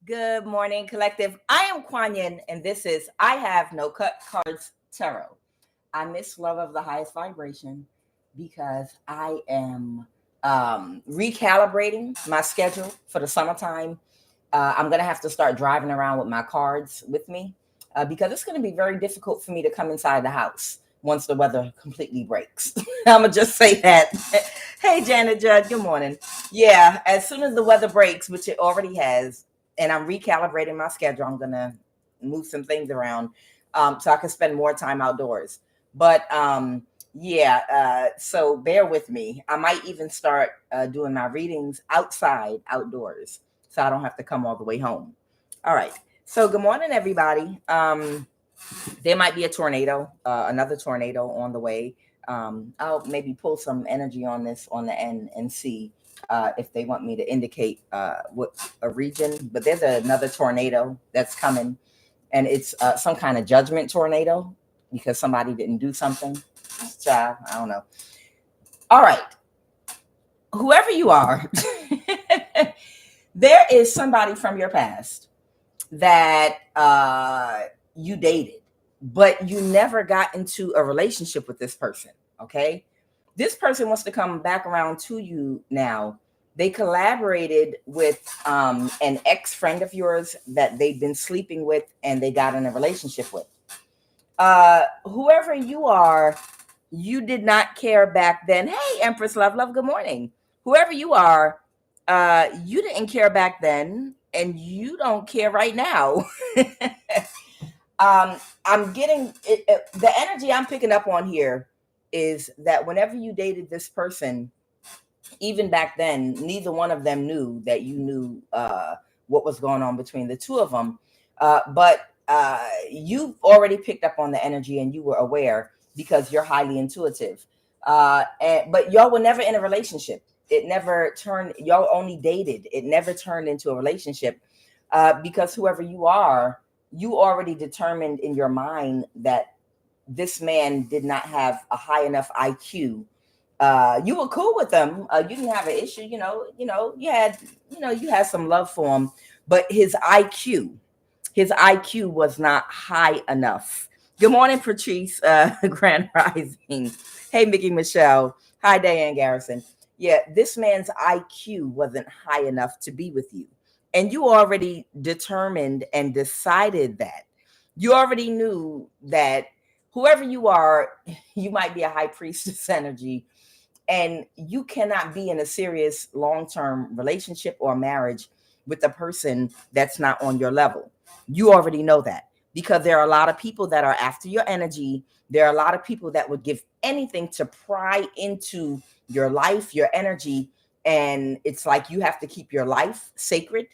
Good morning, collective. I am QUAN, and this is I Have No Cut Cards Tarot. I miss love of the highest vibration because I am recalibrating my schedule for the summertime. I'm going to have to start driving around with my cards with me because it's going to be very difficult for me to come inside the house once the weather completely breaks. I'm going to just say that. Hey, Janet Judd, good morning. Yeah, as soon as the weather breaks, which it already has, and I'm recalibrating my schedule, I'm going to move some things around so I can spend more time outdoors. But so bear with me. I might even start doing my readings outside, outdoors, so I don't have to come all the way home. All right. So good morning, everybody. There might be a tornado, another tornado on the way. I'll maybe pull some energy on this on the end and see if they want me to indicate what a region. But there's another tornado that's coming, and it's some kind of judgment tornado because somebody didn't do something. Child, I don't know. All right. Whoever you are, there is somebody from your past that you dated, but you never got into a relationship with this person. Okay. This person wants to come back around to you now. They collaborated with an ex-friend of yours that they've been sleeping with and they got in a relationship with. Whoever you are, you did not care back then. Hey, Empress Love, good morning. Whoever you are, you didn't care back then and you don't care right now. I'm getting the energy I'm picking up on here is that whenever you dated this person, even back then, neither one of them knew that you knew what was going on between the two of them. But you already picked up on the energy and you were aware because you're highly intuitive. But y'all were never in a relationship. It never turned, y'all only dated. It never turned into a relationship because whoever you are, you already determined in your mind that this man did not have a high enough IQ. You were cool with them. You didn't have an issue. You had some love for him, but his IQ was not high enough. Good morning, Patrice, Grand Rising. Hey, Mickey Michelle. Hi, Diane Garrison. Yeah, this man's IQ wasn't high enough to be with you. And you already determined and decided that. You already knew that whoever you are, you might be a high priestess energy, and you cannot be in a serious long-term relationship or marriage with a person that's not on your level. You already know that because there are a lot of people that are after your energy. There are a lot of people that would give anything to pry into your life, your energy. And it's like you have to keep your life sacred,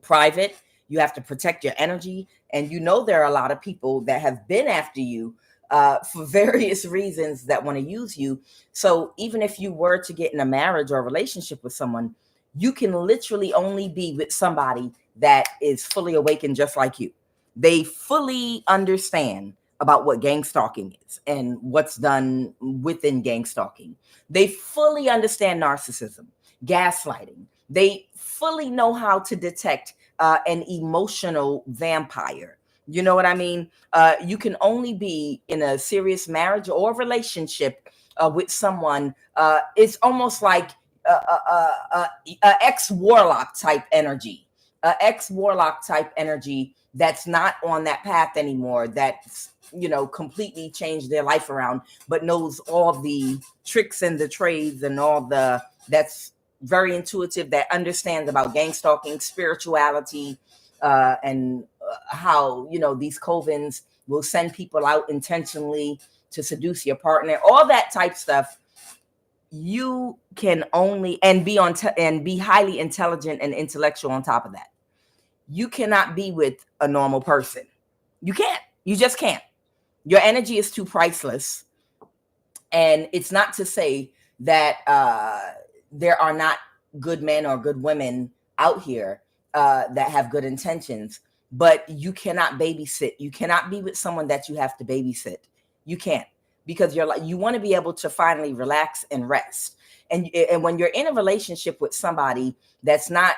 private. You have to protect your energy. And there are a lot of people that have been after you for various reasons that want to use you. So even if you were to get in a marriage or a relationship with someone, you can literally only be with somebody that is fully awakened just like you. They fully understand about what gang stalking is and what's done within gang stalking. They fully understand narcissism, gaslighting. They fully know how to detect an emotional vampire. You know what I mean? You can only be in a serious marriage or relationship with someone. It's almost like ex-warlock type energy, ex-warlock type energy that's not on that path anymore, that's, completely changed their life around, but knows all the tricks and the trades and that's very intuitive, that understands about gang stalking, spirituality, and how, these covens will send people out intentionally to seduce your partner, all that type stuff. You can only and be highly intelligent and intellectual on top of that. You cannot be with a normal person. You can't. You just can't. Your energy is too priceless. And it's not to say that there are not good men or good women out here that have good intentions, but you cannot babysit. You cannot be with someone that you have to babysit. You can't. because you're like, you want to be able to finally relax and rest. And when you're in a relationship with somebody that's not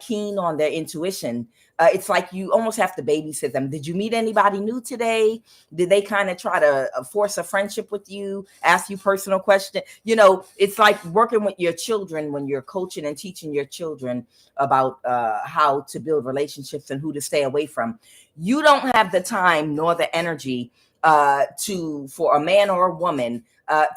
keen on their intuition, it's like you almost have to babysit them. Did you meet anybody new today? Did they kind of try to force a friendship with you, ask you personal questions? You know, it's like working with your children when you're coaching and teaching your children about how to build relationships and who to stay away from. You don't have the time nor the energy for a man or a woman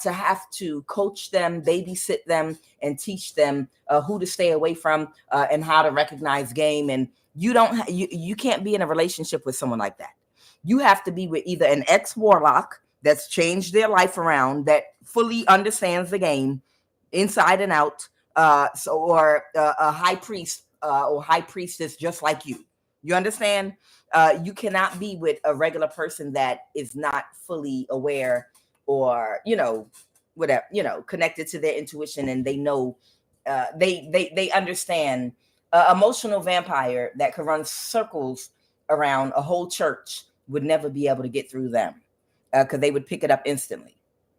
to have to coach them, babysit them, and teach them who to stay away from and how to recognize game. And you can't be in a relationship with someone like that. You have to be with either an ex-warlock that's changed their life around, that fully understands the game inside and out, or a high priest or high priestess just like you. You understand? You cannot be with a regular person that is not fully aware or, whatever, connected to their intuition, and they know, they understand. Emotional vampire that could run circles around a whole church would never be able to get through them, because they would pick it up instantly.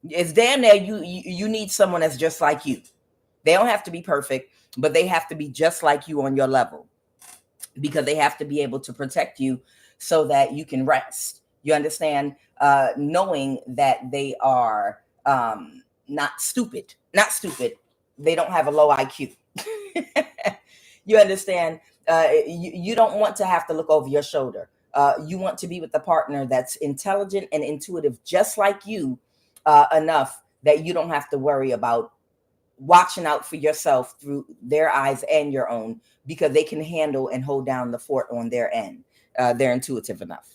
It's damn near you need someone that's just like you. They don't have to be perfect, but they have to be just like you on your level, because they have to be able to protect you so that you can rest. You understand? Knowing that they are not stupid. They don't have a low IQ. You understand? You don't want to have to look over your shoulder. You want to be with the partner that's intelligent and intuitive, just like you, enough that you don't have to worry about watching out for yourself through their eyes and your own, because they can handle and hold down the fort on their end. They're intuitive enough.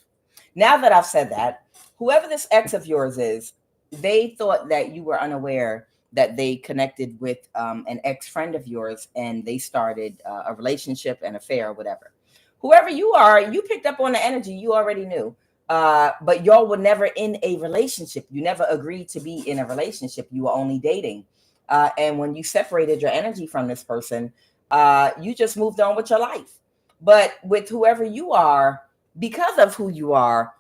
Now that I've said that, whoever this ex of yours is, they thought that you were unaware that they connected with an ex-friend of yours, and they started a relationship, an affair, or whatever. Whoever you are, you picked up on the energy. You already knew. But y'all were never in a relationship. You never agreed to be in a relationship. You were only dating. And when you separated your energy from this person, you just moved on with your life. But with whoever you are, because of who you are,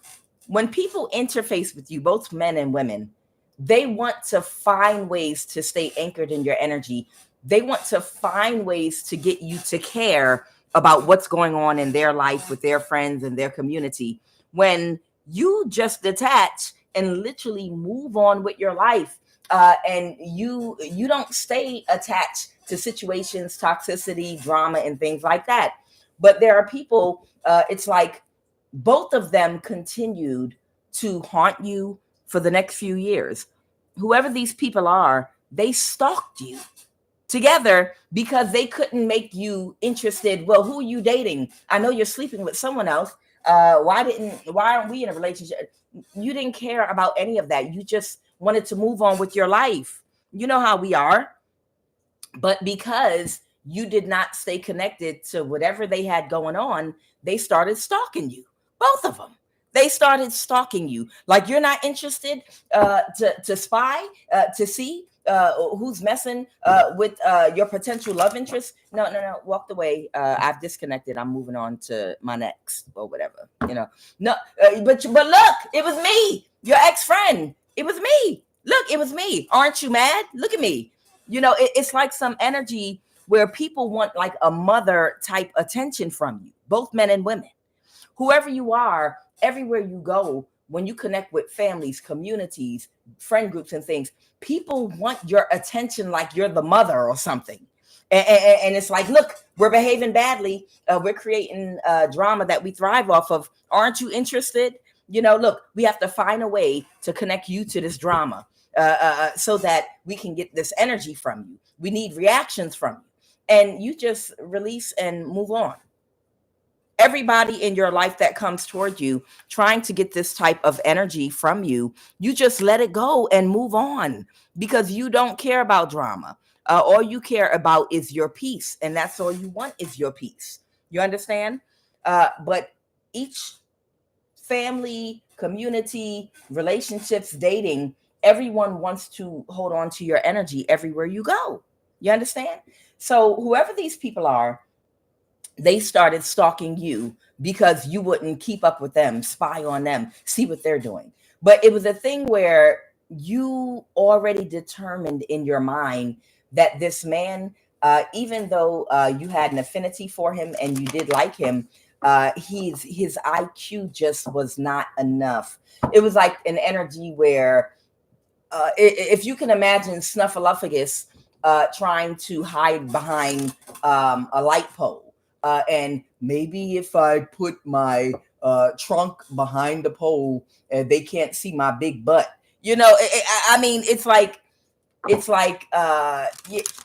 when people interface with you, both men and women, they want to find ways to stay anchored in your energy. They want to find ways to get you to care about what's going on in their life with their friends and their community, when you just detach and literally move on with your life. And you don't stay attached to situations, toxicity, drama, and things like that. But there are people, it's like both of them continued to haunt you for the next few years. Whoever these people are, they stalked you together because they couldn't make you interested. Well, who are you dating? I know you're sleeping with someone else. Why aren't we in a relationship? You didn't care about any of that. You just wanted to move on with your life. You know how we are. But because you did not stay connected to whatever they had going on, they started stalking you. Both of them. They started stalking you. Like, you're not interested to spy, to see who's messing with your potential love interest. No. Walked away. I've disconnected. I'm moving on to my next or whatever. No. But look, it was me, your ex-friend. It was me. Look, it was me. Aren't you mad? Look at me. It's like some energy where people want like a mother type attention from you, both men and women. Whoever you are, everywhere you go, when you connect with families, communities, friend groups, and things, people want your attention like you're the mother or something. And it's like, look, we're behaving badly. We're creating drama that we thrive off of. Aren't you interested? Look, we have to find a way to connect you to this drama so that we can get this energy from you. We need reactions from you. And you just release and move on. Everybody in your life that comes toward you trying to get this type of energy from you, you just let it go and move on, because you don't care about drama. All you care about is your peace, and that's all you want is your peace. You understand? But each family, community, relationships, dating, everyone wants to hold on to your energy everywhere you go. You understand? So whoever these people are, they started stalking you because you wouldn't keep up with them, spy on them, see what they're doing. But it was a thing where you already determined in your mind that this man, even though you had an affinity for him and you did like him, his IQ just was not enough. It was like an energy where, if you can imagine Snuffleupagus trying to hide behind a light pole, and maybe if I put my trunk behind the pole, they can't see my big butt. I mean,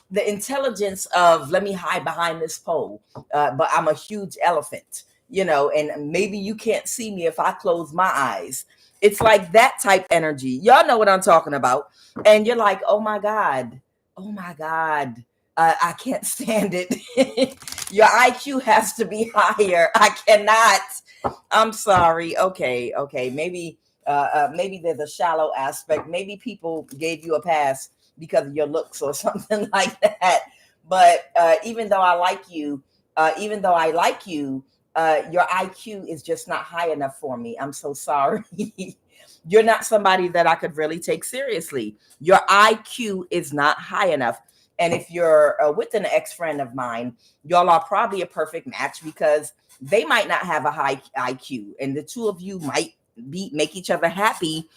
the intelligence of, let me hide behind this pole, but I'm a huge elephant, and maybe you can't see me if I close my eyes. It's like that type energy. Y'all know what I'm talking about. And you're like, oh my God, oh my God, I can't stand it. Your IQ has to be higher. I cannot. I'm sorry. Okay. Maybe there's a shallow aspect. Maybe people gave you a pass because of your looks or something like that. But even though I like you, your IQ is just not high enough for me. I'm so sorry. You're not somebody that I could really take seriously. Your IQ is not high enough. And if you're with an ex-friend of mine, y'all are probably a perfect match because they might not have a high IQ, and the two of you might make each other happy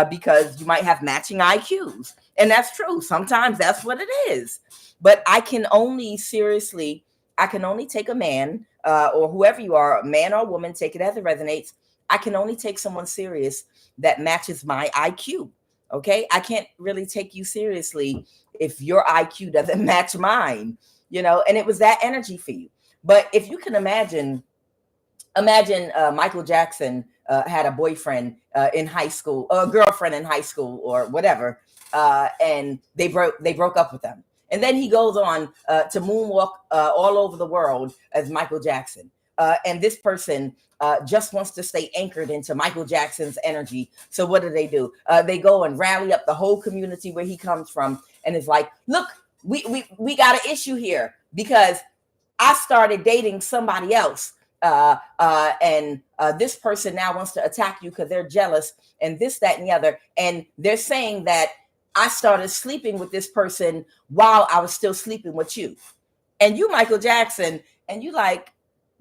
because you might have matching IQs. And that's true. Sometimes that's what it is. But I can only take a man, or whoever you are, man or woman, take it as it resonates. I can only take someone serious that matches my IQ. Okay. I can't really take you seriously if your IQ doesn't match mine, and it was that energy for you. But if you can imagine Michael Jackson had a boyfriend in high school, or a girlfriend in high school, or whatever, and they broke up with them. And then he goes on to moonwalk all over the world as Michael Jackson. And this person just wants to stay anchored into Michael Jackson's energy. So what do? They go and rally up the whole community where he comes from, and it's like, look, we got an issue here because I started dating somebody else. And this person now wants to attack you because they're jealous, and this, that, and the other. And they're saying that I started sleeping with this person while I was still sleeping with you. And you, Michael Jackson, and you like,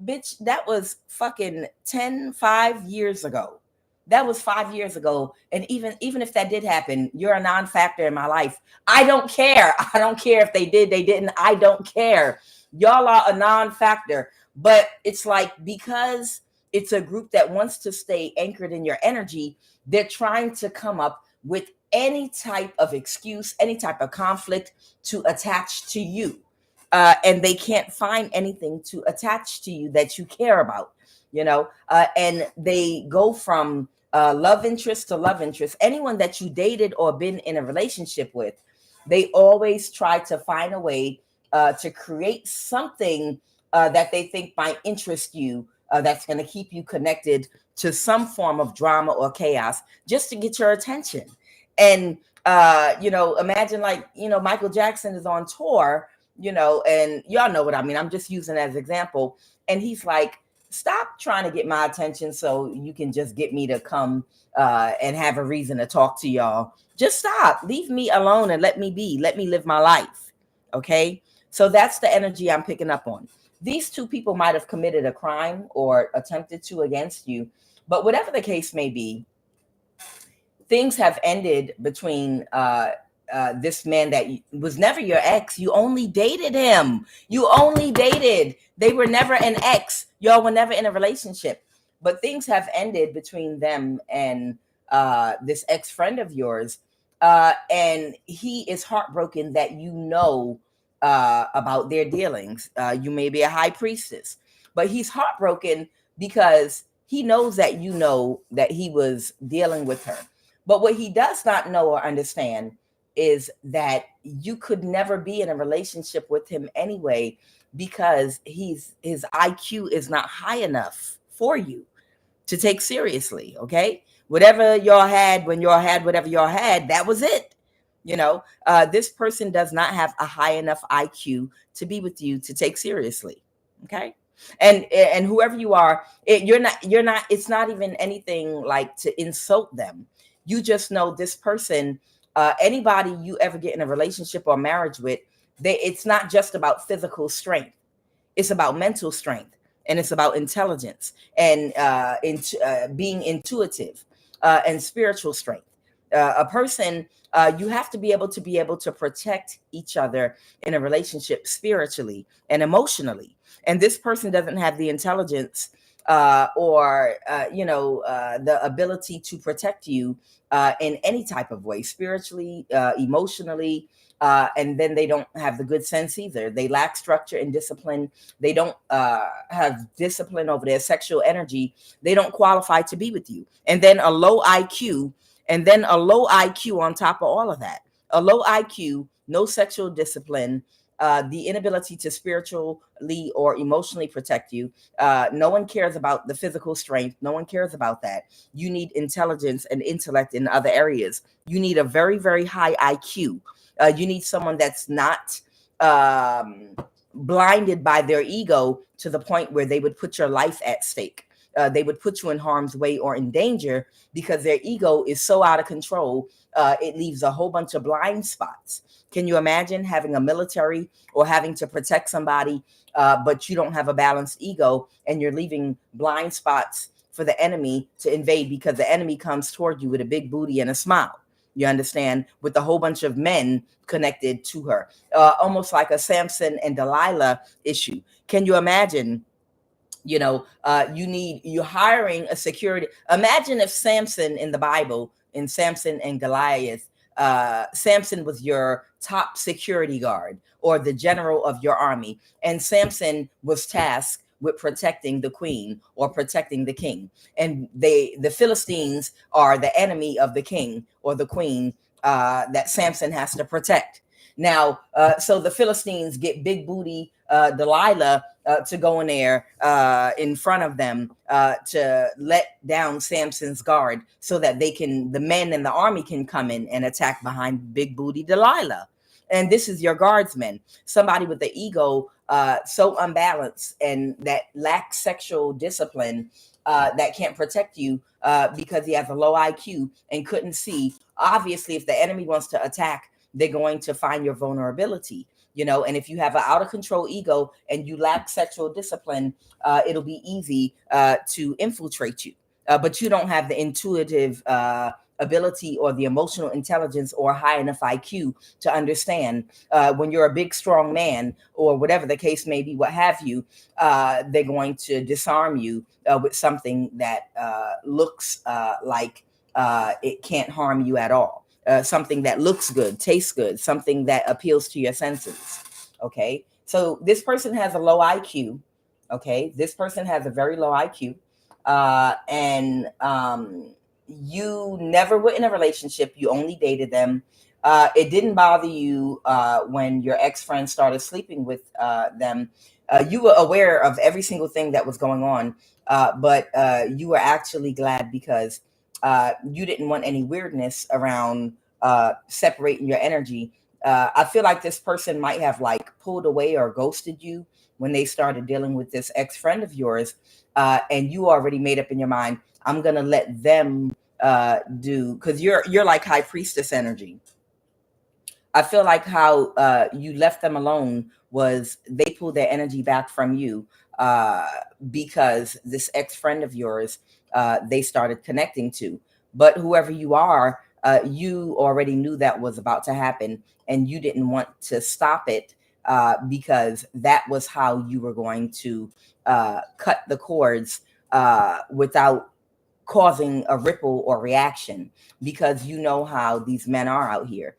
bitch, that was fucking 5 years ago. That was 5 years ago. And even if that did happen, you're a non-factor in my life. I don't care. I don't care if they did, they didn't. I don't care. Y'all are a non-factor. But it's like, because it's a group that wants to stay anchored in your energy, they're trying to come up with any type of excuse, any type of conflict to attach to you. And they can't find anything to attach to you that you care about, and they go from love interest to love interest. Anyone that you dated or been in a relationship with, they always try to find a way to create something that they think might interest you, that's going to keep you connected to some form of drama or chaos just to get your attention. And, imagine Michael Jackson is on tour, and y'all know what I mean. I'm just using as an example. And he's like, stop trying to get my attention so you can just get me to come and have a reason to talk to y'all. Just stop. Leave me alone and let me be. Let me live my life. Okay? So that's the energy I'm picking up on. These two people might have committed a crime or attempted to against you, but whatever the case may be, things have ended between this man that was never your ex. You only dated him. You only dated. They were never an ex. Y'all were never in a relationship. But things have ended between them and this ex-friend of yours. And he is heartbroken that about their dealings. You may be a high priestess, but he's heartbroken because he knows that that he was dealing with her. But what he does not know or understand is that you could never be in a relationship with him anyway, because his IQ is not high enough for you to take seriously. Okay. Whatever y'all had when y'all had whatever y'all had, that was it. This person does not have a high enough IQ to be with you to take seriously. Okay. And whoever you are, you're not, it's not even anything like to insult them. You just know this person, anybody you ever get in a relationship or marriage with, it's not just about physical strength. It's about mental strength, and it's about intelligence, and being intuitive, and spiritual strength. A person, you have to be able to protect each other in a relationship spiritually and emotionally. And this person doesn't have the intelligence, or the ability to protect you in any type of way, spiritually, emotionally. And then they don't have the good sense either. They lack structure and discipline. They don't have discipline over their sexual energy. They don't qualify to be with you. And then a low IQ, on top of all of that. A low IQ, no sexual discipline, the inability to spiritually or emotionally protect you. No one cares about the physical strength. No one cares about that. You need intelligence and intellect in other areas. You need a very, very high IQ. You need someone that's not blinded by their ego to the point where they would put your life at stake. They would put you in harm's way or in danger because their ego is so out of control. It leaves a whole bunch of blind spots. Can you imagine having a military or having to protect somebody, but you don't have a balanced ego, and you're leaving blind spots for the enemy to invade because the enemy comes toward you with a big booty and a smile? You understand? With a whole bunch of men connected to her, almost like a Samson and Delilah issue. Can you imagine? You're hiring a security. Imagine if Samson in the Bible, in Samson and Goliath, Samson was your top security guard or the general of your army, and Samson was tasked with protecting the queen or protecting the king, and the Philistines are the enemy of the king or the queen that Samson has to protect. Now, so the Philistines get big booty Delilah to go in there in front of them to let down Samson's guard so that the men in the army can come in and attack behind big booty Delilah. And this is your guardsman, somebody with the ego so unbalanced and that lacks sexual discipline, that can't protect you because he has a low IQ and couldn't see. Obviously, if the enemy wants to attack, they're going to find your vulnerability, and if you have an out of control ego and you lack sexual discipline, it'll be easy to infiltrate you. But you don't have the intuitive ability or the emotional intelligence or high enough IQ to understand when you're a big, strong man or whatever the case may be, what have you, they're going to disarm you with something that looks like it can't harm you at all. Something that looks good, tastes good, something that appeals to your senses. Okay. So this person has a low IQ. Okay. This person has a very low IQ. And you never were in a relationship. You only dated them. It didn't bother you when your ex-friend started sleeping with them. You were aware of every single thing that was going on. But you were actually glad because you didn't want any weirdness around separating your energy. I feel like this person might have pulled away or ghosted you when they started dealing with this ex-friend of yours. And you already made up in your mind, I'm going to let them because you're like high priestess energy. I feel like how you left them alone was they pulled their energy back from you because this ex-friend of yours they started connecting to. But whoever you are, you already knew that was about to happen, and you didn't want to stop it because that was how you were going to cut the cords without causing a ripple or reaction, because you know how these men are out here.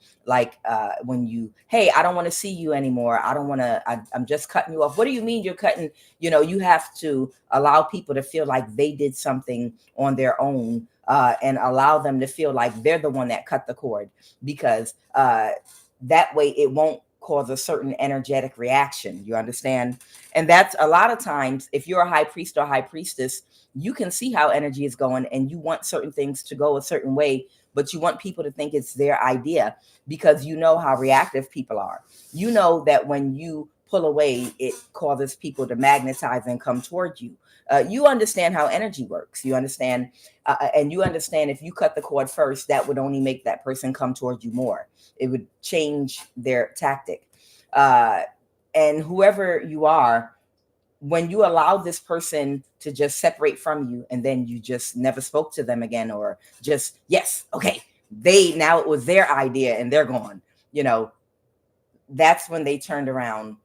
When hey, I don't want to see you anymore. I don't want to, I'm just cutting you off. What do you mean you're cutting? You have to allow people to feel like they did something on their own and allow them to feel like they're the one that cut the cord, because that way it won't cause a certain energetic reaction. You understand? And that's a lot of times, if you're a high priest or high priestess, you can see how energy is going and you want certain things to go a certain way, but you want people to think it's their idea because you know how reactive people are. You know that when you pull away, it causes people to magnetize and come toward you. You understand how energy works. You understand, and you understand if you cut the cord first, that would only make that person come toward you more. It would change their tactic. And whoever you are, when you allow this person to just separate from you and then you just never spoke to them again, or just, yes, okay, now it was their idea and they're gone, that's when they turned around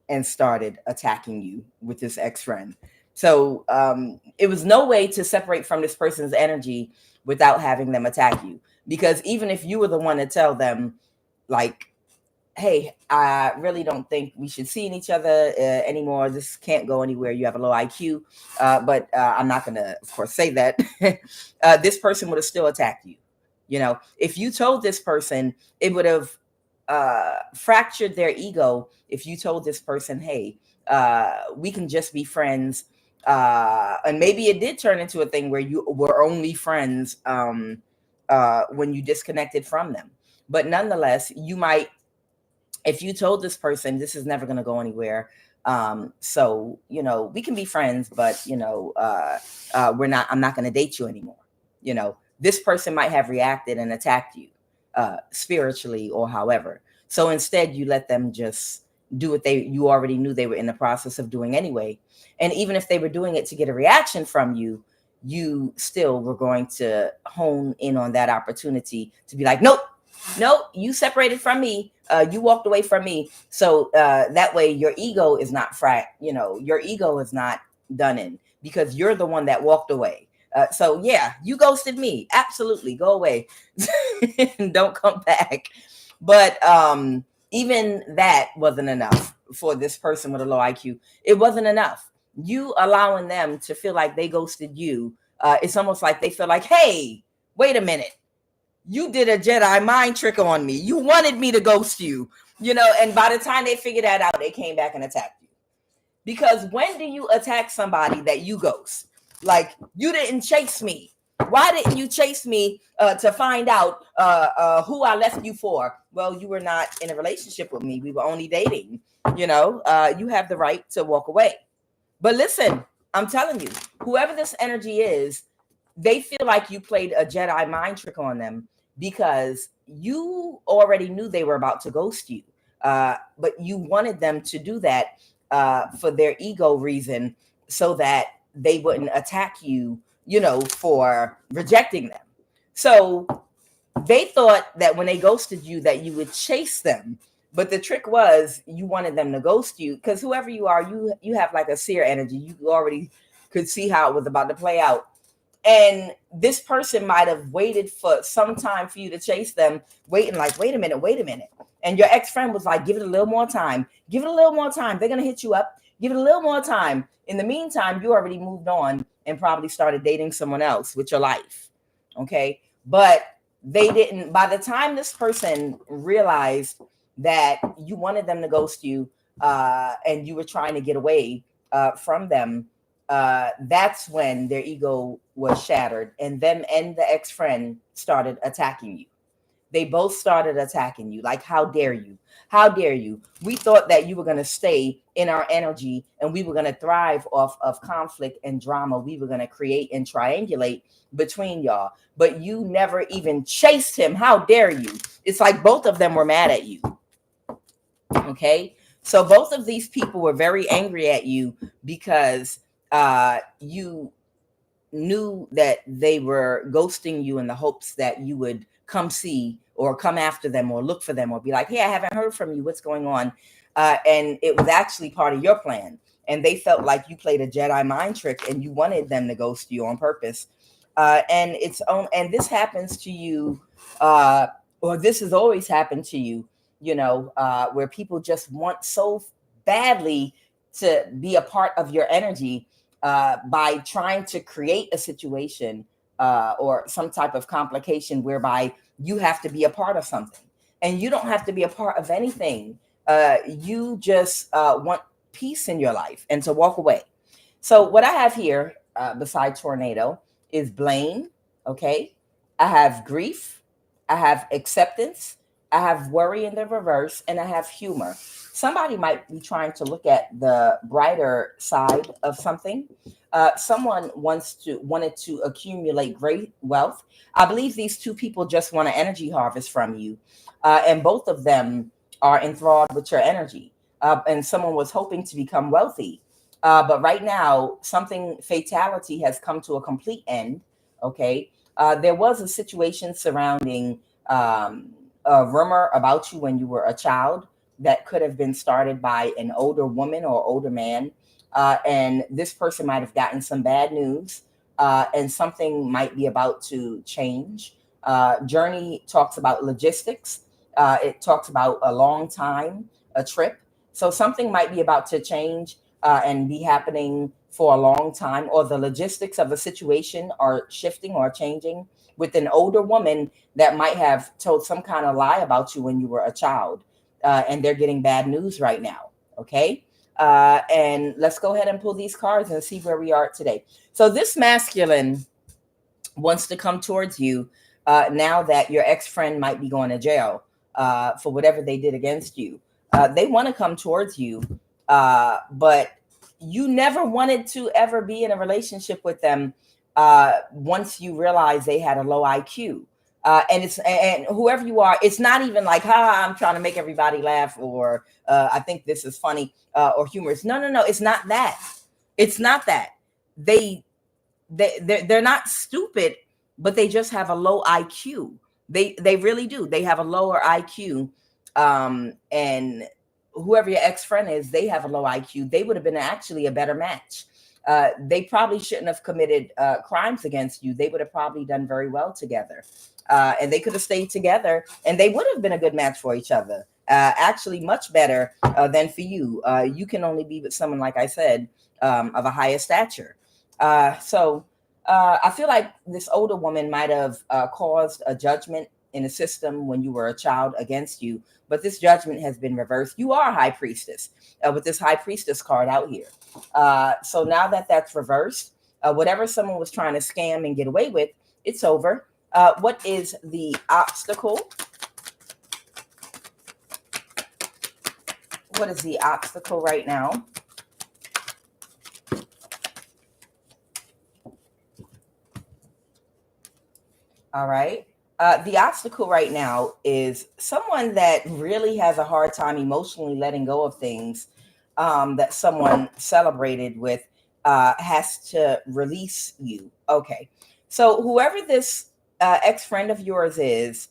and started attacking you with this ex-friend. So it was no way to separate from this person's energy without having them attack you. Because even if you were the one to tell them, like, hey, I really don't think we should see each other anymore. This can't go anywhere. You have a low IQ. But I'm not going to, of course, say that. This person would have still attacked you. If you told this person, it would have fractured their ego. If you told this person, hey, we can just be friends. And maybe it did turn into a thing where you were only friends when you disconnected from them. But nonetheless, you might, if you told this person, this is never going to go anywhere. So, we can be friends, but, I'm not going to date you anymore. This person might have reacted and attacked you spiritually or however. So instead you let them just do what you already knew they were in the process of doing anyway. And even if they were doing it to get a reaction from you, you still were going to hone in on that opportunity to be like, nope, you separated from me. You walked away from me. So that way your ego is not your ego is not done in, because you're the one that walked away. So yeah, you ghosted me. Absolutely. Go away. Don't come back. But even that wasn't enough for this person with a low IQ. It wasn't enough. You allowing them to feel like they ghosted you. It's almost like they feel like, hey, wait a minute. You did a Jedi mind trick on me. You wanted me to ghost you, and by the time they figured that out, they came back and attacked you. Because when do you attack somebody that you ghost? Like, you didn't chase me. Why didn't you chase me to find out who I left you for? Well, you were not in a relationship with me. We were only dating. You have the right to walk away. But listen, I'm telling you, whoever this energy is, they feel like you played a Jedi mind trick on them because you already knew they were about to ghost you. But you wanted them to do that for their ego reason, so that they wouldn't attack you, for rejecting them. So they thought that when they ghosted you that you would chase them. But the trick was you wanted them to ghost you, because whoever you are, you have like a seer energy. You already could see how it was about to play out. And this person might have waited for some time for you to chase them, waiting like, wait a minute. And your ex-friend was like, give it a little more time. Give it a little more time. They're going to hit you up. Give it a little more time. In the meantime, you already moved on and probably started dating someone else with your life. Okay. But they didn't. By the time this person realized that you wanted them to ghost you and you were trying to get away from them, that's when their ego was shattered, and them and the ex-friend started attacking you. They both started attacking you. Like, how dare you? How dare you? We thought that you were going to stay in our energy and we were going to thrive off of conflict and drama. We were going to create and triangulate between y'all, but you never even chased him. How dare you? It's like both of them were mad at you. Okay. So both of these people were very angry at you because you knew that they were ghosting you in the hopes that you would come see or come after them or look for them or be like, hey, I haven't heard from you. What's going on? And it was actually part of your plan. And they felt like you played a Jedi mind trick and you wanted them to ghost you on purpose. And this happens to you, or this has always happened to you, where people just want so badly to be a part of your energy by trying to create a situation or some type of complication whereby you have to be a part of something. And you don't have to be a part of anything. You just want peace in your life and to walk away. So what I have here beside tornado is blame. Okay. I have grief. I have acceptance, I have worry in the reverse, and I have humor. Somebody might be trying to look at the brighter side of something. Someone wanted to accumulate great wealth. I believe these two people just want an energy harvest from you, and both of them are enthralled with your energy. And someone was hoping to become wealthy, but right now, something fatality has come to a complete end. Okay, there was a situation surrounding. A rumor about you when you were a child that could have been started by an older woman or older man. And this person might have gotten some bad news, and something might be about to change. Journey talks about logistics, it talks about a long time, a trip. So something might be about to change and be happening for a long time, or the logistics of a situation are shifting or changing with an older woman that might have told some kind of lie about you when you were a child, and they're getting bad news right now. Okay. And let's go ahead and pull these cards and see where we are today. So this masculine wants to come towards you now that your ex-friend might be going to jail for whatever they did against you. They want to come towards you, but you never wanted to ever be in a relationship with them once you realize they had a low IQ. And whoever you are, it's not even like, I'm trying to make everybody laugh, or I think this is funny, or humorous. No, no, no. It's not that. It's not that. They're not stupid, but they just have a low IQ. They really do. They have a lower IQ. And whoever your ex-friend is, they have a low IQ. They would have been actually a better match. They probably shouldn't have committed crimes against you. They would have probably done very well together. And they could have stayed together, and they would have been a good match for each other. Actually, much better than for you. You can only be with someone, like I said, of a higher stature. So I feel like this older woman might have caused a judgment in the system when you were a child against you, but this judgment has been reversed. You are a high priestess with this high priestess card out here. So now that that's reversed, whatever someone was trying to scam and get away with, it's over. What is the obstacle? What is the obstacle right now? All right. The obstacle right now is someone that really has a hard time emotionally letting go of things that someone celebrated with has to release you. Okay. So whoever this ex-friend of yours is,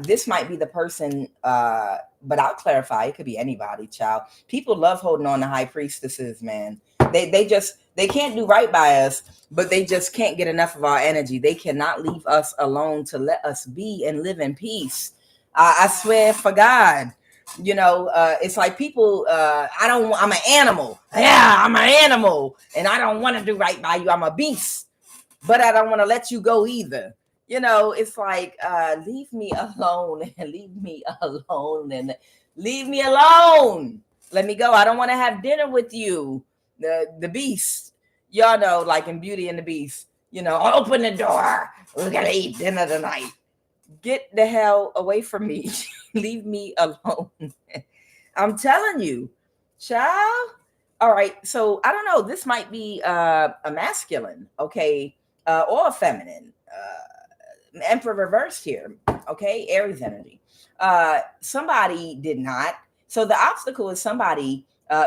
this might be the person, but I'll clarify. It could be anybody, child. People love holding on to high priestesses, man. They can't do right by us, but they just can't get enough of our energy. They cannot leave us alone to let us be and live in peace. I swear for God, it's like people, I'm an animal. Yeah, I'm an animal, and I don't want to do right by you. I'm a beast, but I don't want to let you go either. It's like, leave me alone and leave me alone and leave me alone. Let me go. I don't want to have dinner with you. The beast, y'all know, like in Beauty and the Beast, open the door. We're going to eat dinner tonight. Get the hell away from me. Leave me alone. I'm telling you, child. All right. So I don't know. This might be a masculine, okay, or a feminine. Emperor reversed here. Okay, Aries energy. Somebody did not. So the obstacle is somebody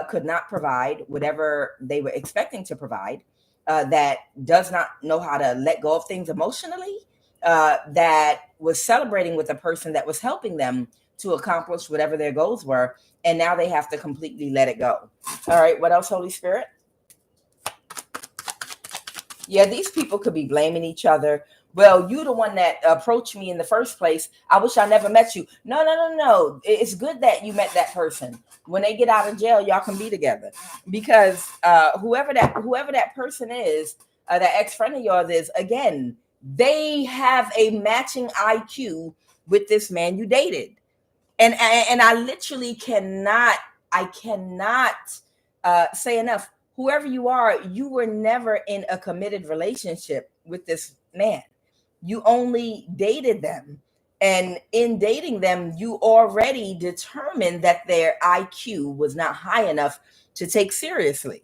could not provide whatever they were expecting to provide. That does not know how to let go of things emotionally. That was celebrating with a person that was helping them to accomplish whatever their goals were, and now they have to completely let it go. All right. What else, Holy Spirit? Yeah, these people could be blaming each other. Well, you the one that approached me in the first place. I wish I never met you. No, no, no, no. It's good that you met that person. When they get out of jail, y'all can be together. Because whoever that person is, that ex-friend of yours is, again, they have a matching IQ with this man you dated. And I literally cannot say enough. Whoever you are, you were never in a committed relationship with this man. You only dated them. And in dating them, you already determined that their IQ was not high enough to take seriously.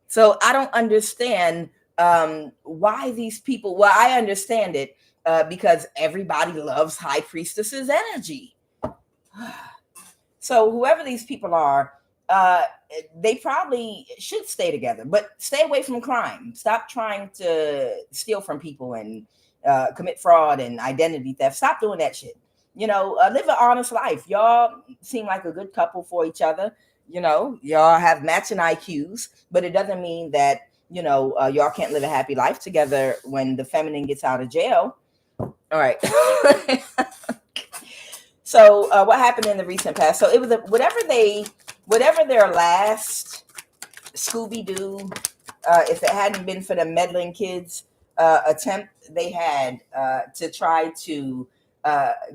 So I don't understand why these people. Well, I understand it because everybody loves high priestess's energy. So whoever these people are, uh, they probably should stay together, but stay away from crime. Stop trying to steal from people and commit fraud and identity theft. Stop doing that shit. Live an honest life. Y'all seem like a good couple for each other. Y'all have matching IQs, but it doesn't mean that y'all can't live a happy life together when the feminine gets out of jail. All right. So what happened in the recent past? So it was whatever their last Scooby Doo, if it hadn't been for the meddling kids attempt they had to try to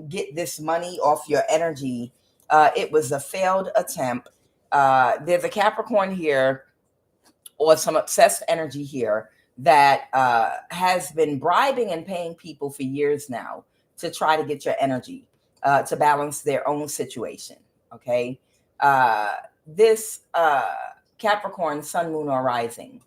get this money off your energy, it was a failed attempt. There's a Capricorn here, or some obsessed energy here that has been bribing and paying people for years now to try to get your energy to balance their own situation. Okay. This Capricorn, Sun, Moon, or Rising.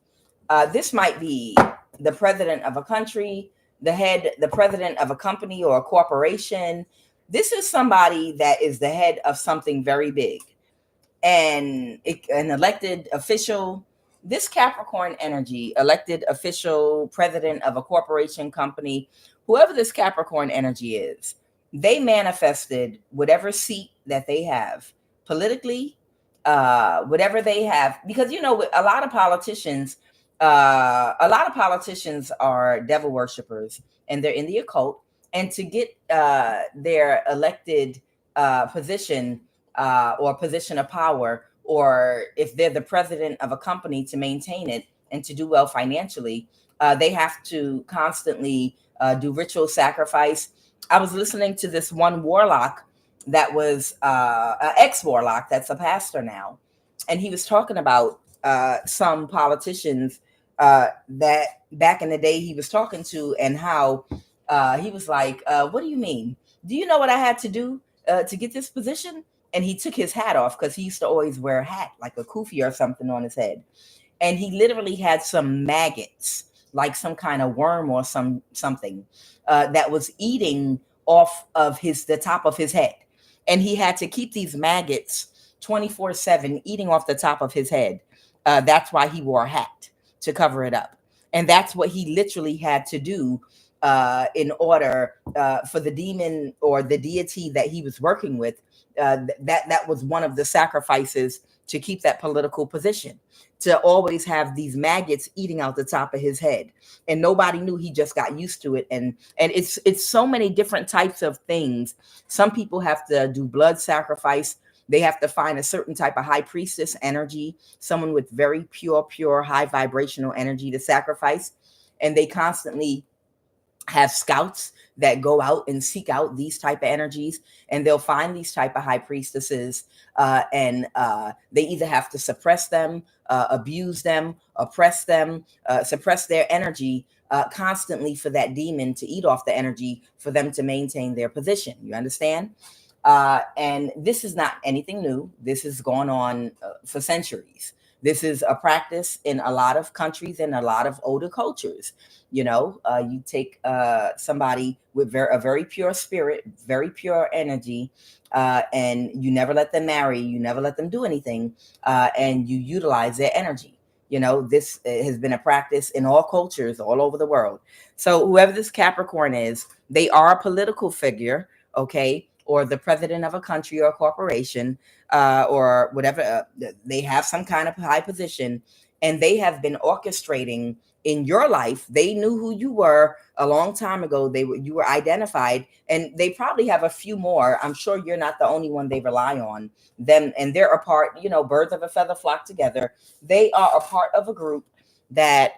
This might be the president of a country, the president of a company or a corporation. This is somebody that is the head of something very big, and an elected official. This Capricorn energy, elected official, president of a corporation, company, whoever this Capricorn energy is, they manifested whatever seat that they have politically, whatever they have, because a lot of politicians, are devil worshippers and they're in the occult, and to get their elected position or position of power, or if they're the president of a company, to maintain it and to do well financially, they have to constantly do ritual sacrifice. I was listening to this one warlock that was an ex-warlock that's a pastor now, and he was talking about some politicians that back in the day he was talking to, and how he was like, what do you mean? Do you know what I had to do to get this position? And he took his hat off, because he used to always wear a hat, like a kufi or something on his head. And he literally had some maggots, like some kind of worm or something that was eating off of the top of his head. And he had to keep these maggots 24/7 eating off the top of his head. That's why he wore a hat, to cover it up. And that's what he literally had to do in order for the demon or the deity that he was working with. That was one of the sacrifices to keep that political position, to always have these maggots eating out the top of his head. And nobody knew. He just got used to it. And it's so many different types of things. Some people have to do blood sacrifice. They have to find a certain type of high priestess energy, someone with very pure, high vibrational energy to sacrifice. And they constantly have scouts that go out and seek out these type of energies, and they'll find these type of high priestesses, and they either have to suppress them, abuse them, oppress them, suppress their energy constantly for that demon to eat off the energy for them to maintain their position. You understand? And this is not anything new. This has gone on for centuries. This is a practice in a lot of countries and a lot of older cultures. You take somebody with a very pure spirit, very pure energy, and you never let them marry, you never let them do anything, and you utilize their energy. This has been a practice in all cultures all over the world. So whoever this Capricorn is, they are a political figure, okay, or the president of a country or a corporation, or whatever. They have some kind of high position, and they have been orchestrating in your life. They knew who you were a long time ago. You were identified, and they probably have a few more. I'm sure you're not the only one they rely on. Them, and they're a part, birds of a feather flock together. They are a part of a group that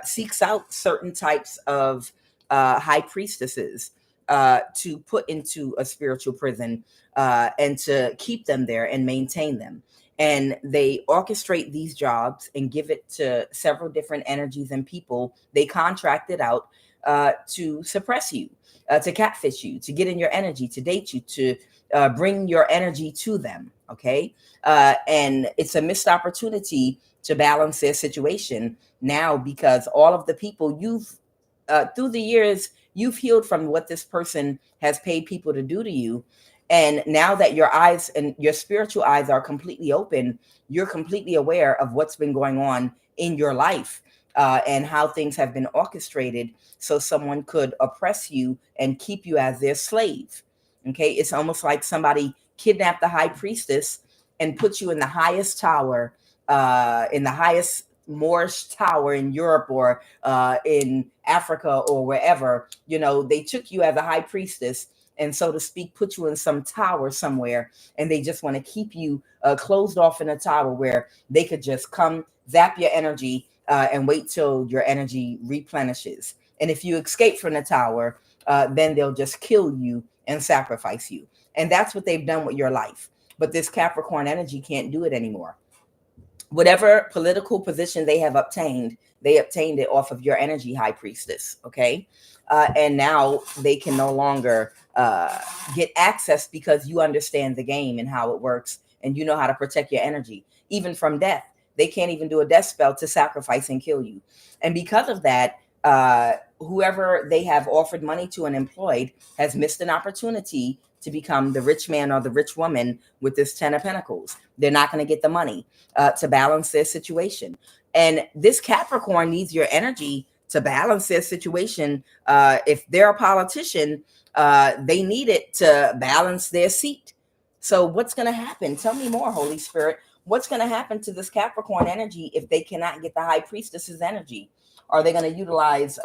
seeks out certain types of high priestesses to put into a spiritual prison, and to keep them there and maintain them. And they orchestrate these jobs and give it to several different energies and people. They contract it out to suppress you, to catfish you, to get in your energy, to date you, to bring your energy to them. Okay. And it's a missed opportunity to balance their situation now, because all of the people you've through the years, you've healed from what this person has paid people to do to you. And now that your eyes and your spiritual eyes are completely open, you're completely aware of what's been going on in your life, and how things have been orchestrated so someone could oppress you and keep you as their slave. Okay. It's almost like somebody kidnapped the high priestess and put you in the highest tower, in the highest Moorish tower in Europe, or in Africa, or wherever. You know, they took you as a high priestess and, so to speak, put you in some tower somewhere, and they just want to keep you closed off in a tower where they could just come zap your energy, and wait till your energy replenishes. And if you escape from the tower, then they'll just kill you and sacrifice you. And that's what they've done with your life. But this Capricorn energy can't do it anymore. Whatever political position they have obtained, they obtained it off of your energy, high priestess. Okay. And now they can no longer get access, because you understand the game and how it works, and you know how to protect your energy, even from death. They can't even do a death spell to sacrifice and kill you. And because of that, whoever they have offered money to and employed has missed an opportunity to become the rich man or the rich woman with this 10 of Pentacles. They're not going to get the money to balance their situation. And this Capricorn needs your energy to balance their situation. If they're a politician, they need it to balance their seat. So what's going to happen? Tell me more, Holy Spirit. What's going to happen to this Capricorn energy if they cannot get the high priestess's energy? Are they going to utilize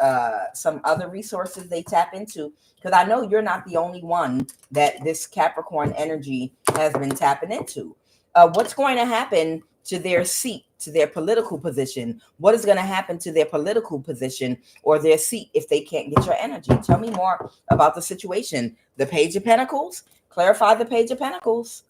some other resources they tap into? Because I know you're not the only one that this Capricorn energy has been tapping into. What's going to happen to their seat, to their political position? What is going to happen to their political position or their seat if they can't get your energy? Tell me more about the situation. The Page of Pentacles. Clarify the Page of Pentacles.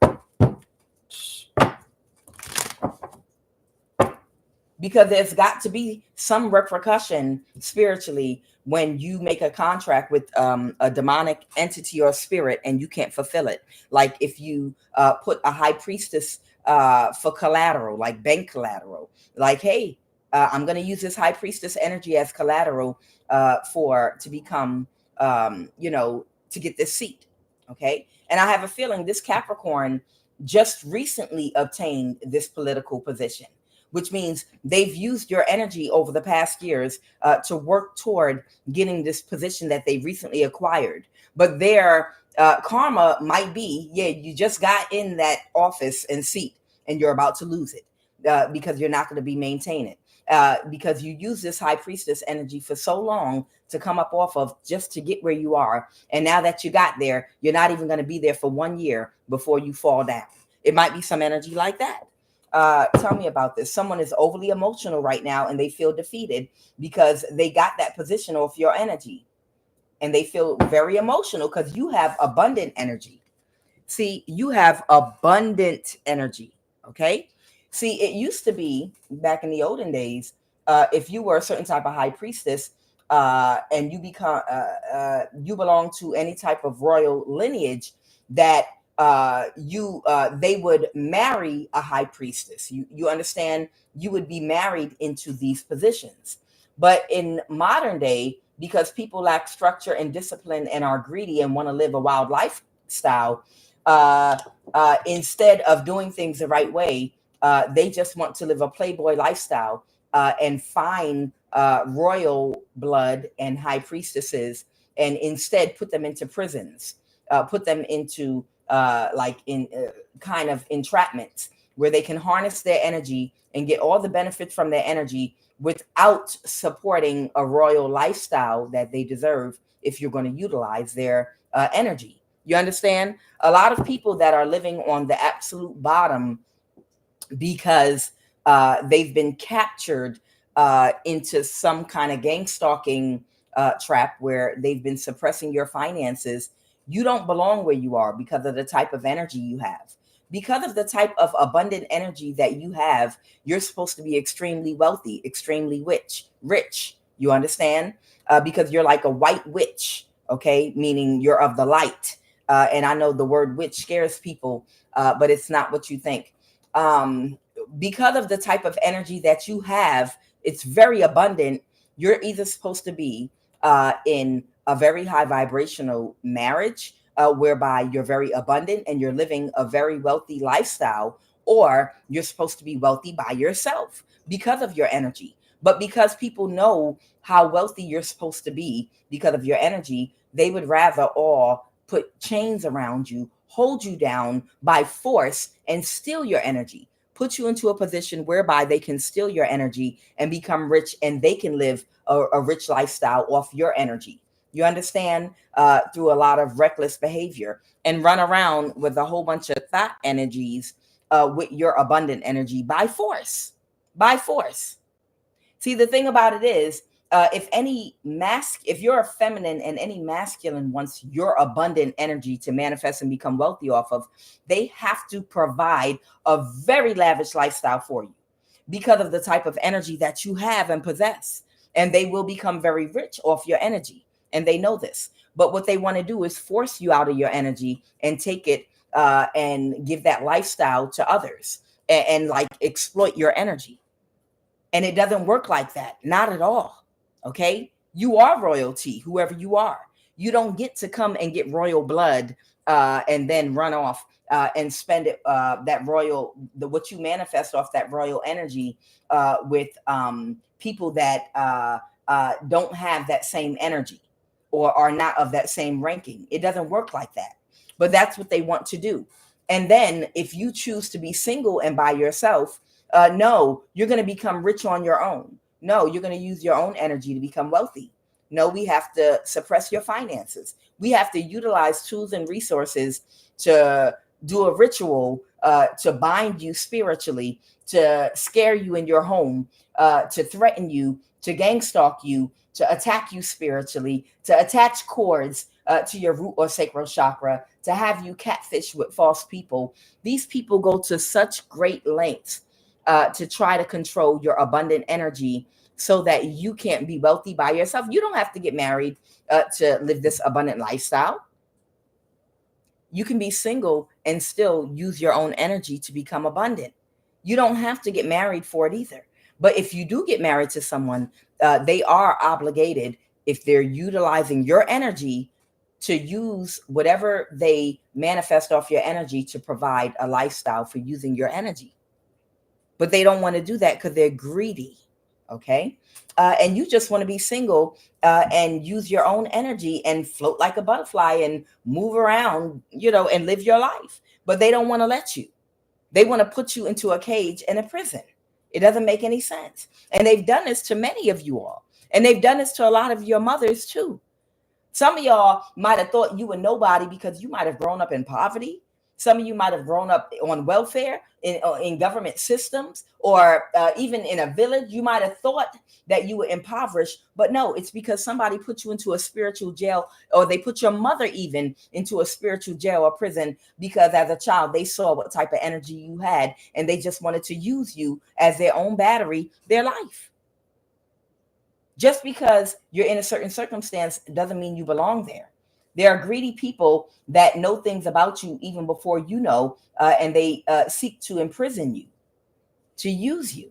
Because there's got to be some repercussion spiritually when you make a contract with a demonic entity or spirit and you can't fulfill it. Like if you put a high priestess for collateral, like bank collateral, like, hey, I'm going to use this high priestess energy as collateral to become, to get this seat. Okay. And I have a feeling this Capricorn just recently obtained this political position, which means they've used your energy over the past years to work toward getting this position that they recently acquired. But their karma might be, you just got in that office and seat and you're about to lose it because you're not going to be maintaining it. Because you use this high priestess energy for so long to come up off of just to get where you are. And now that you got there, you're not even going to be there for 1 year before you fall down. It might be some energy like that. Tell me about this. Someone is overly emotional right now and they feel defeated because they got that position off your energy, and they feel very emotional because you have abundant energy. See, you have abundant energy. Okay. See, it used to be back in the olden days, if you were a certain type of high priestess, and you belong to any type of royal lineage, that they would marry a high priestess. You understand? You would be married into these positions. But in modern day, because people lack structure and discipline and are greedy and want to live a wild lifestyle, instead of doing things the right way, they just want to live a playboy lifestyle and find royal blood and high priestesses, and instead put them into prisons, put them into kind of entrapments where they can harness their energy and get all the benefits from their energy without supporting a royal lifestyle that they deserve if you're going to utilize their energy. You understand? A lot of people that are living on the absolute bottom because they've been captured into some kind of gang stalking trap where they've been suppressing your finances. You don't belong where you are because of the type of energy you have. Because of the type of abundant energy that you have, you're supposed to be extremely wealthy, extremely rich. You understand? Because you're like a white witch, okay? Meaning you're of the light. And I know the word witch scares people, but it's not what you think. Because of the type of energy that you have, it's very abundant. You're either supposed to be in a very high vibrational marriage, whereby you're very abundant and you're living a very wealthy lifestyle, or you're supposed to be wealthy by yourself because of your energy. But because people know how wealthy you're supposed to be because of your energy, they would rather all put chains around you, hold you down by force, and steal your energy, put you into a position whereby they can steal your energy and become rich, and they can live a rich lifestyle off your energy. You understand? Through a lot of reckless behavior, and run around with a whole bunch of thought energies with your abundant energy by force. By force. See, the thing about it is, if you're a feminine and any masculine wants your abundant energy to manifest and become wealthy off of, they have to provide a very lavish lifestyle for you because of the type of energy that you have and possess. And they will become very rich off your energy. And they know this. But what they want to do is force you out of your energy and take it and give that lifestyle to others, and like exploit your energy. And it doesn't work like that. Not at all. Okay. You are royalty, whoever you are. You don't get to come and get royal blood and then run off and spend it, what you manifest off that royal energy with people that don't have that same energy or are not of that same ranking. It doesn't work like that. But that's what they want to do. And then if you choose to be single and by yourself, no, you're going to become rich on your own. No, you're going to use your own energy to become wealthy. No, we have to suppress your finances. We have to utilize tools and resources to do a ritual to bind you spiritually, to scare you in your home, to threaten you, to gang stalk you, to attack you spiritually, to attach cords to your root or sacral chakra, to have you catfish with false people. These people go to such great lengths to try to control your abundant energy so that you can't be wealthy by yourself. You don't have to get married to live this abundant lifestyle. You can be single and still use your own energy to become abundant. You don't have to get married for it either. But if you do get married to someone, they are obligated, if they're utilizing your energy, to use whatever they manifest off your energy to provide a lifestyle for using your energy. But they don't want to do that because they're greedy. Okay. And you just want to be single and use your own energy and float like a butterfly and move around, and live your life. But they don't want to let you. They want to put you into a cage and a prison. It doesn't make any sense. And they've done this to many of you all. And they've done this to a lot of your mothers too. Some of y'all might have thought you were nobody because you might have grown up in poverty. Some of you might have grown up on welfare in government systems, or even in a village. You might have thought that you were impoverished, but no, it's because somebody put you into a spiritual jail, or they put your mother even into a spiritual jail or prison because as a child, they saw what type of energy you had and they just wanted to use you as their own battery, their life. Just because you're in a certain circumstance doesn't mean you belong there. There are greedy people that know things about you even before you know, and they seek to imprison you, to use you.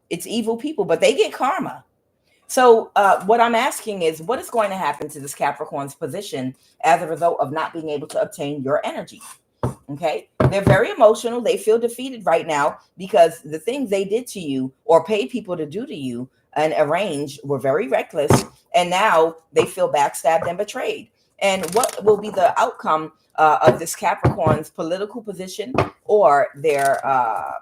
It's evil people, but they get karma. So what I'm asking is, what is going to happen to this Capricorn's position as a result of not being able to obtain your energy? Okay. They're very emotional. They feel defeated right now because the things they did to you or paid people to do to you and arrange were very reckless. And now they feel backstabbed and betrayed. And what will be the outcome of this Capricorn's political position or their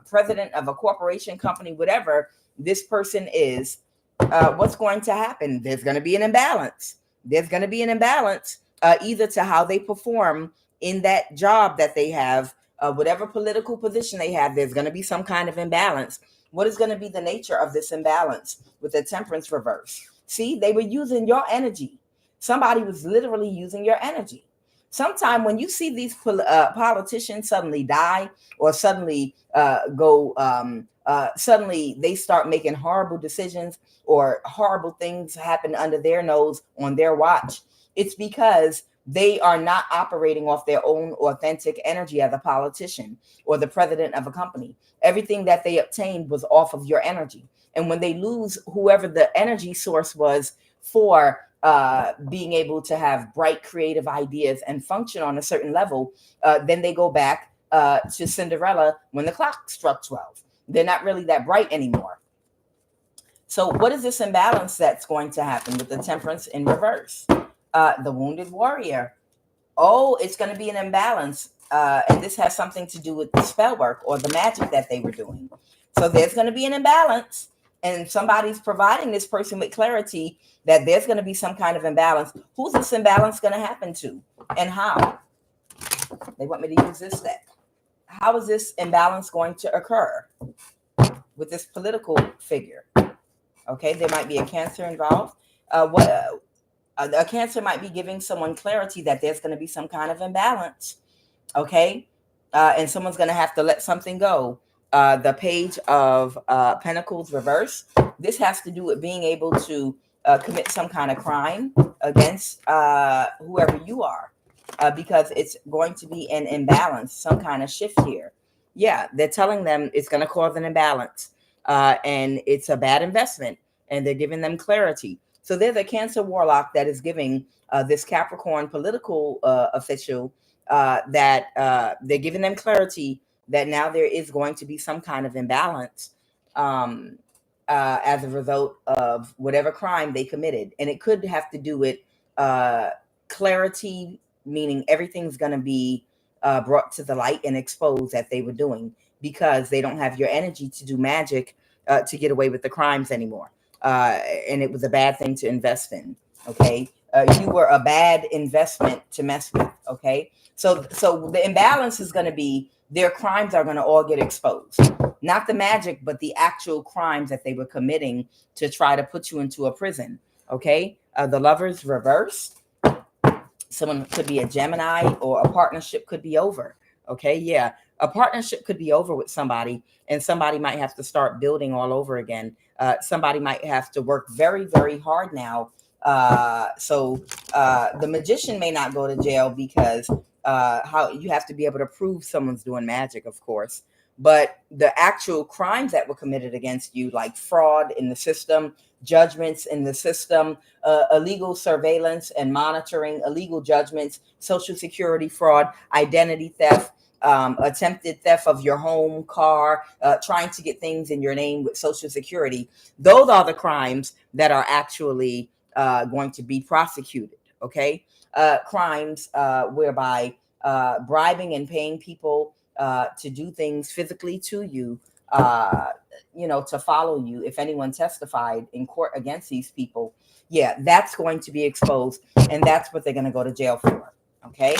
president of a corporation, company, whatever this person is? What's going to happen? There's going to be an imbalance. There's going to be an imbalance either to how they perform in that job that they have, whatever political position they have. There's going to be some kind of imbalance. What is going to be the nature of this imbalance with the temperance reverse? See, they were using your energy. Somebody was literally using your energy. Sometime when you see these politicians suddenly die, or suddenly suddenly they start making horrible decisions, or horrible things happen under their nose on their watch, it's because they are not operating off their own authentic energy as a politician or the president of a company. Everything that they obtained was off of your energy. And when they lose whoever the energy source was for being able to have bright creative ideas and function on a certain level, then they go back to Cinderella when the clock struck 12. They're not really that bright anymore. So what is this imbalance that's going to happen with the Temperance in reverse? The Wounded Warrior. Oh, it's going to be an imbalance. And this has something to do with the spell work or the magic that they were doing. So there's going to be an imbalance, and somebody's providing this person with clarity that there's going to be some kind of imbalance. Who's this imbalance going to happen to, and how? They want me to use this deck. How is this imbalance going to occur with this political figure? Okay, there might be a Cancer involved. A Cancer might be giving someone clarity that there's going to be some kind of imbalance. Okay, and someone's going to have to let something go. The Page of Pentacles reverse. This has to do with being able to commit some kind of crime against whoever you are, because it's going to be an imbalance, some kind of shift here. Yeah, they're telling them it's going to cause an imbalance, and it's a bad investment, and they're giving them clarity. So there's a Cancer warlock that is giving this Capricorn political official that they're giving them clarity that now there is going to be some kind of imbalance as a result of whatever crime they committed. And it could have to do with clarity, meaning everything's going to be brought to the light and exposed that they were doing, because they don't have your energy to do magic to get away with the crimes anymore. And it was a bad thing to invest in. Okay. You were a bad investment to mess with. Okay. So the imbalance is going to be their crimes are going to all get exposed. Not the magic, but the actual crimes that they were committing to try to put you into a prison. Okay. The Lovers reverse. Someone could be a Gemini, or a partnership could be over. Okay. Yeah. A partnership could be over with somebody, and somebody might have to start building all over again. Somebody might have to work very, very hard now. So the Magician may not go to jail, because how you have to be able to prove someone's doing magic, of course. But the actual crimes that were committed against you, like fraud in the system, judgments in the system, illegal surveillance and monitoring, illegal judgments, Social Security fraud, identity theft, attempted theft of your home, car, trying to get things in your name with Social Security. Those are the crimes that are actually going to be prosecuted. Okay. Crimes whereby bribing and paying people to do things physically to you, to follow you. If anyone testified in court against these people, yeah, that's going to be exposed, and that's what they're going to go to jail for. Okay.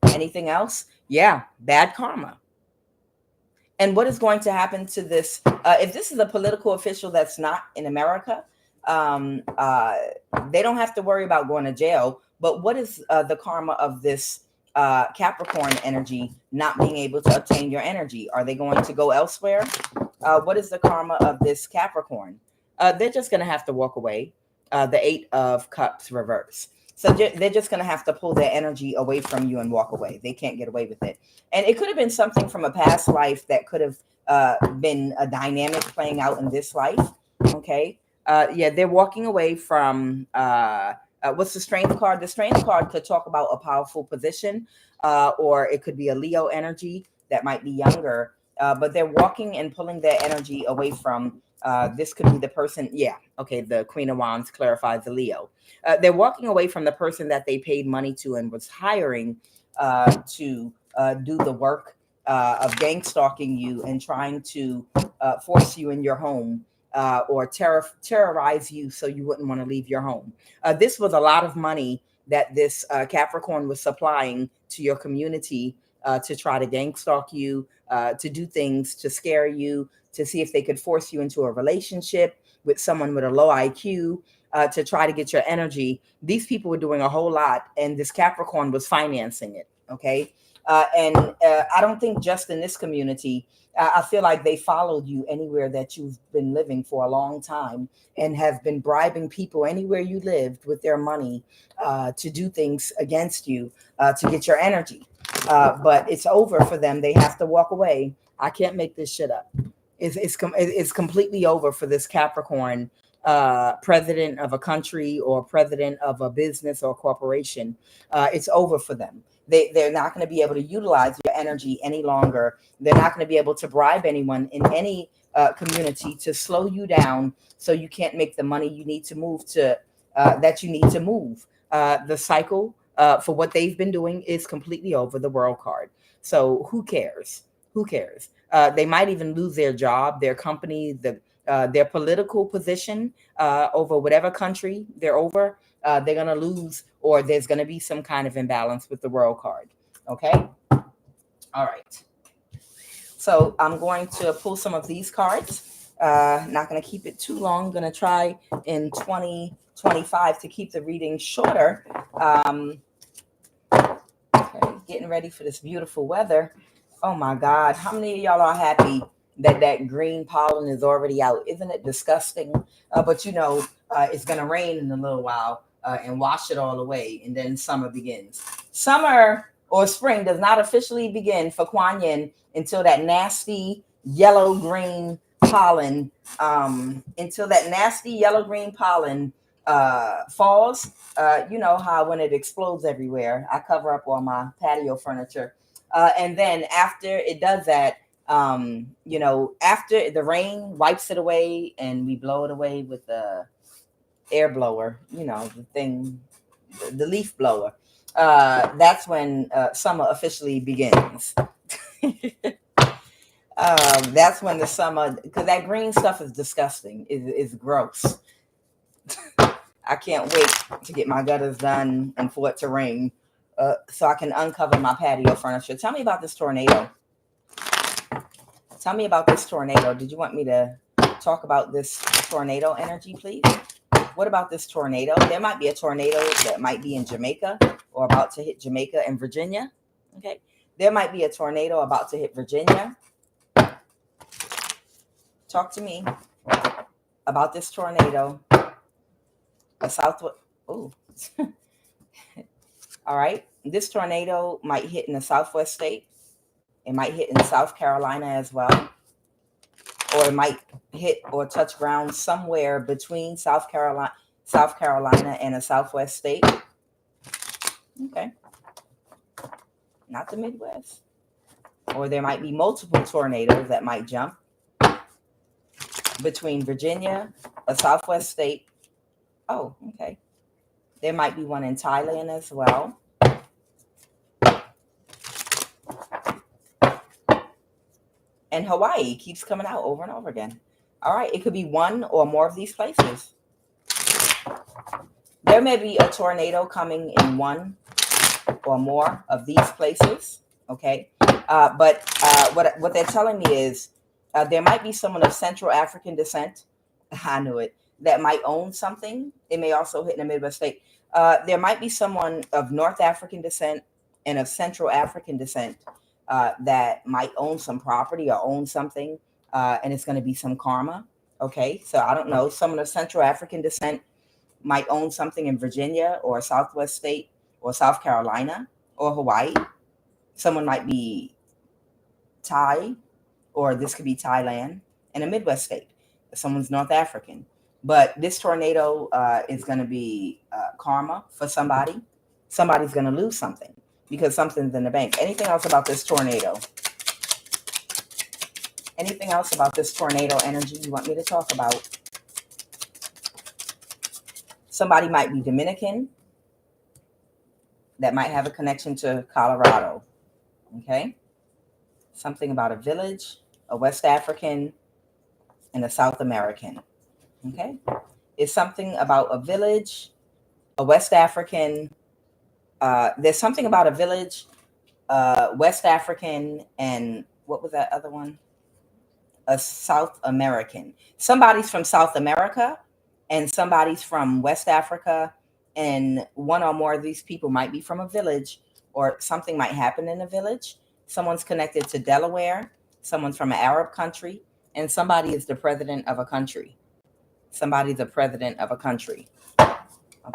Anything else? Yeah, bad karma. And what is going to happen to this? If this is a political official that's not in America, they don't have to worry about going to jail. But what is the karma of this Capricorn energy not being able to obtain your energy? Are they going to go elsewhere? What is the karma of this Capricorn? They're just going to have to walk away. The Eight of Cups reverse. So they're just going to have to pull their energy away from you and walk away. They can't get away with it. And it could have been something from a past life that could have been a dynamic playing out in this life. Okay. Yeah, they're walking away from what's the Strength card? The Strength card could talk about a powerful position, or it could be a Leo energy that might be younger, but they're walking and pulling their energy away from this could be the person. Yeah. Okay. The Queen of Wands clarifies the Leo. They're walking away from the person that they paid money to and was hiring to do the work of gang stalking you and trying to force you in your home, or terrorize you so you wouldn't want to leave your home. This was a lot of money that this Capricorn was supplying to your community to try to gang stalk you, to do things to scare you, to see if they could force you into a relationship with someone with a low IQ, to try to get your energy. These people were doing a whole lot, and this Capricorn was financing it. Okay. And I don't think just in this community, I feel like they followed you anywhere that you've been living for a long time, and have been bribing people anywhere you lived with their money to do things against you, to get your energy. But it's over for them. They have to walk away. I can't make this shit up. It's completely over for this Capricorn president of a country or president of a business or corporation. It's over for them. They're not going to be able to utilize your energy any longer. They're not going to be able to bribe anyone in any community to slow you down, so you can't make the money you need to move to, that you need to move. The cycle for what they've been doing is completely over, the world card. So who cares? Who cares? They might even lose their job, their company, their political position over whatever country they're over. They're going to lose, or there's going to be some kind of imbalance with the world card. Okay. All right. So I'm going to pull some of these cards. Not going to keep it too long. I'm going to try in 2025 to keep the reading shorter. Okay. Getting ready for this beautiful weather. Oh my God. How many of y'all are happy that green pollen is already out? Isn't it disgusting? But you know, it's going to rain in a little while and wash it all away. And then summer begins. Summer or spring does not officially begin for QUAN until that nasty yellow-green pollen, falls. You know how when it explodes everywhere, I cover up all my patio furniture. And then after it does that, you know, after the rain wipes it away and we blow it away with the air blower, you know, the thing, the leaf blower, that's when summer officially begins. That's when the summer, because that green stuff is disgusting. It's gross. I can't wait to get my gutters done and for it to rain, so I can uncover my patio furniture. Tell me about this tornado. Tell me about this tornado. Did you want me to talk about this tornado energy, please? What about this tornado? There might be a tornado that might be in Jamaica or about to hit Jamaica and Virginia. Okay. There might be a tornado about to hit Virginia. Talk to me about this tornado. A southwest. Oh. All right. This tornado might hit in the southwest state. It might hit in South Carolina as well. Or it might hit or touch ground somewhere between South Carolina and a southwest state. Okay. Not the Midwest. Or there might be multiple tornadoes that might jump between Virginia, a southwest state. Oh, okay. There might be one in Thailand as well. And Hawaii keeps coming out over and over again. All right. It could be one or more of these places. There may be a tornado coming in one or more of these places. Okay. But what they're telling me is there might be someone of Central African descent. I knew it. That might own something. It may also hit in a Midwest state. There might be someone of North African descent and of Central African descent that might own some property or own something, and it's going to be some karma. Okay, so I don't know. Someone of Central African descent might own something in Virginia or Southwest state or South Carolina or Hawaii. Someone might be Thai, or this could be Thailand, and a Midwest state. Someone's North African. But this tornado is going to be karma for somebody. Somebody's going to lose something because something's in the bank. Anything else about this tornado? Anything else about this tornado energy you want me to talk about? Somebody might be Dominican. That might have a connection to Colorado. Okay. Something about a village, a West African, and a South American. Okay. It's something about a village, a West African. There's something about a village, West African, and what was that other one? A South American. Somebody's from South America, and somebody's from West Africa, and one or more of these people might be from a village, or something might happen in a village. Someone's connected to Delaware, someone's from an Arab country, and somebody is the president of a country. Somebody's the president of a country.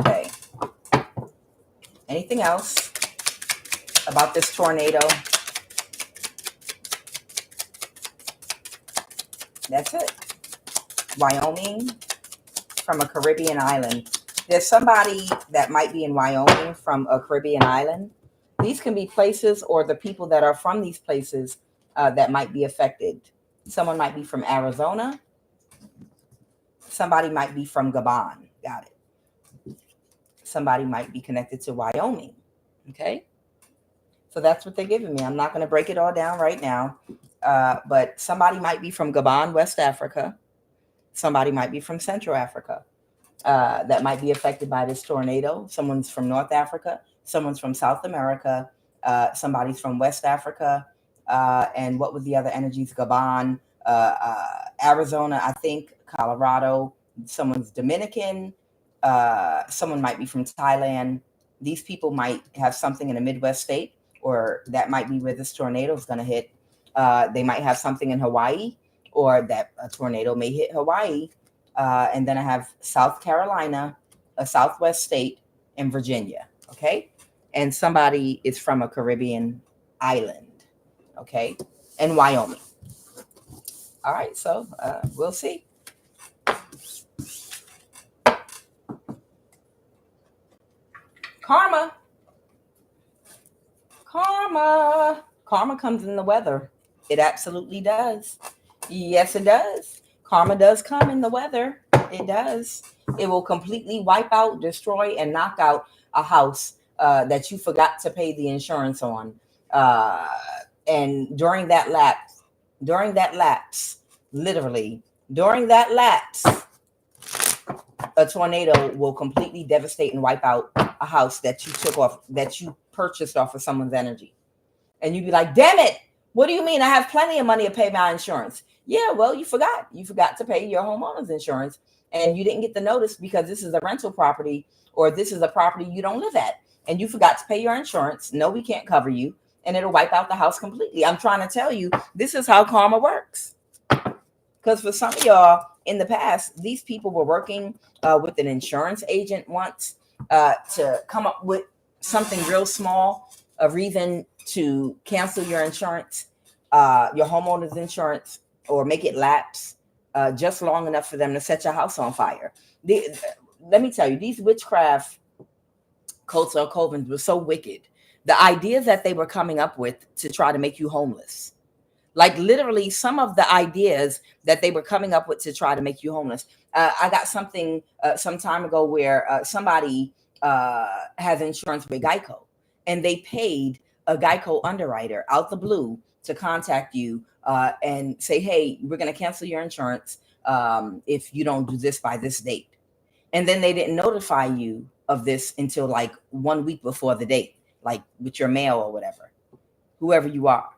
Okay. Anything else about this tornado? That's it. Wyoming, from a Caribbean island. There's somebody that might be in Wyoming from a Caribbean island. These can be places or the people that are from these places that might be affected. Someone might be from Arizona. Somebody might be from Gabon. Got it. Somebody might be connected to Wyoming. Okay. So that's what they're giving me. I'm not going to break it all down right now. But somebody might be from Gabon, West Africa. Somebody might be from Central Africa that might be affected by this tornado. Someone's from North Africa. Someone's from South America. Somebody's from West Africa. And what was the other energies? Gabon, Arizona, I think, Colorado. Someone's Dominican. Someone might be from Thailand. These people might have something in a Midwest state, or that might be where this tornado is going to hit. They might have something in Hawaii, or that a tornado may hit Hawaii. And then I have South Carolina, a Southwest state, and Virginia. Okay. And somebody is from a Caribbean island. Okay. And Wyoming. All right. So we'll see. Karma. Karma comes in the weather. It absolutely does. Yes, it does. Karma does come in the weather. It does. It will completely wipe out, destroy, and knock out a house that you forgot to pay the insurance on. And during that lapse, literally, during that lapse, a tornado will completely devastate and wipe out a house that you purchased off of someone's energy. And you'd be like, damn it. What do you mean? I have plenty of money to pay my insurance. Yeah, well, you forgot. You forgot to pay your homeowner's insurance, and you didn't get the notice because this is a rental property, or this is a property you don't live at, and you forgot to pay your insurance. No, we can't cover you, and it'll wipe out the house completely. I'm trying to tell you, this is how karma works. Because for some of y'all in the past, these people were working with an insurance agent once to come up with something real small, a reason to cancel your insurance, your homeowner's insurance, or make it lapse just long enough for them to set your house on fire. Let me tell you, these witchcraft cults or covens were so wicked. The ideas that they were coming up with to try to make you homeless. Like literally some of the ideas that they were coming up with to try to make you homeless. I got something some time ago where somebody has insurance with Geico, and they paid a Geico underwriter out the blue to contact you and say, hey, we're going to cancel your insurance if you don't do this by this date. And then they didn't notify you of this until like 1 week before the date, like with your mail or whatever, whoever you are.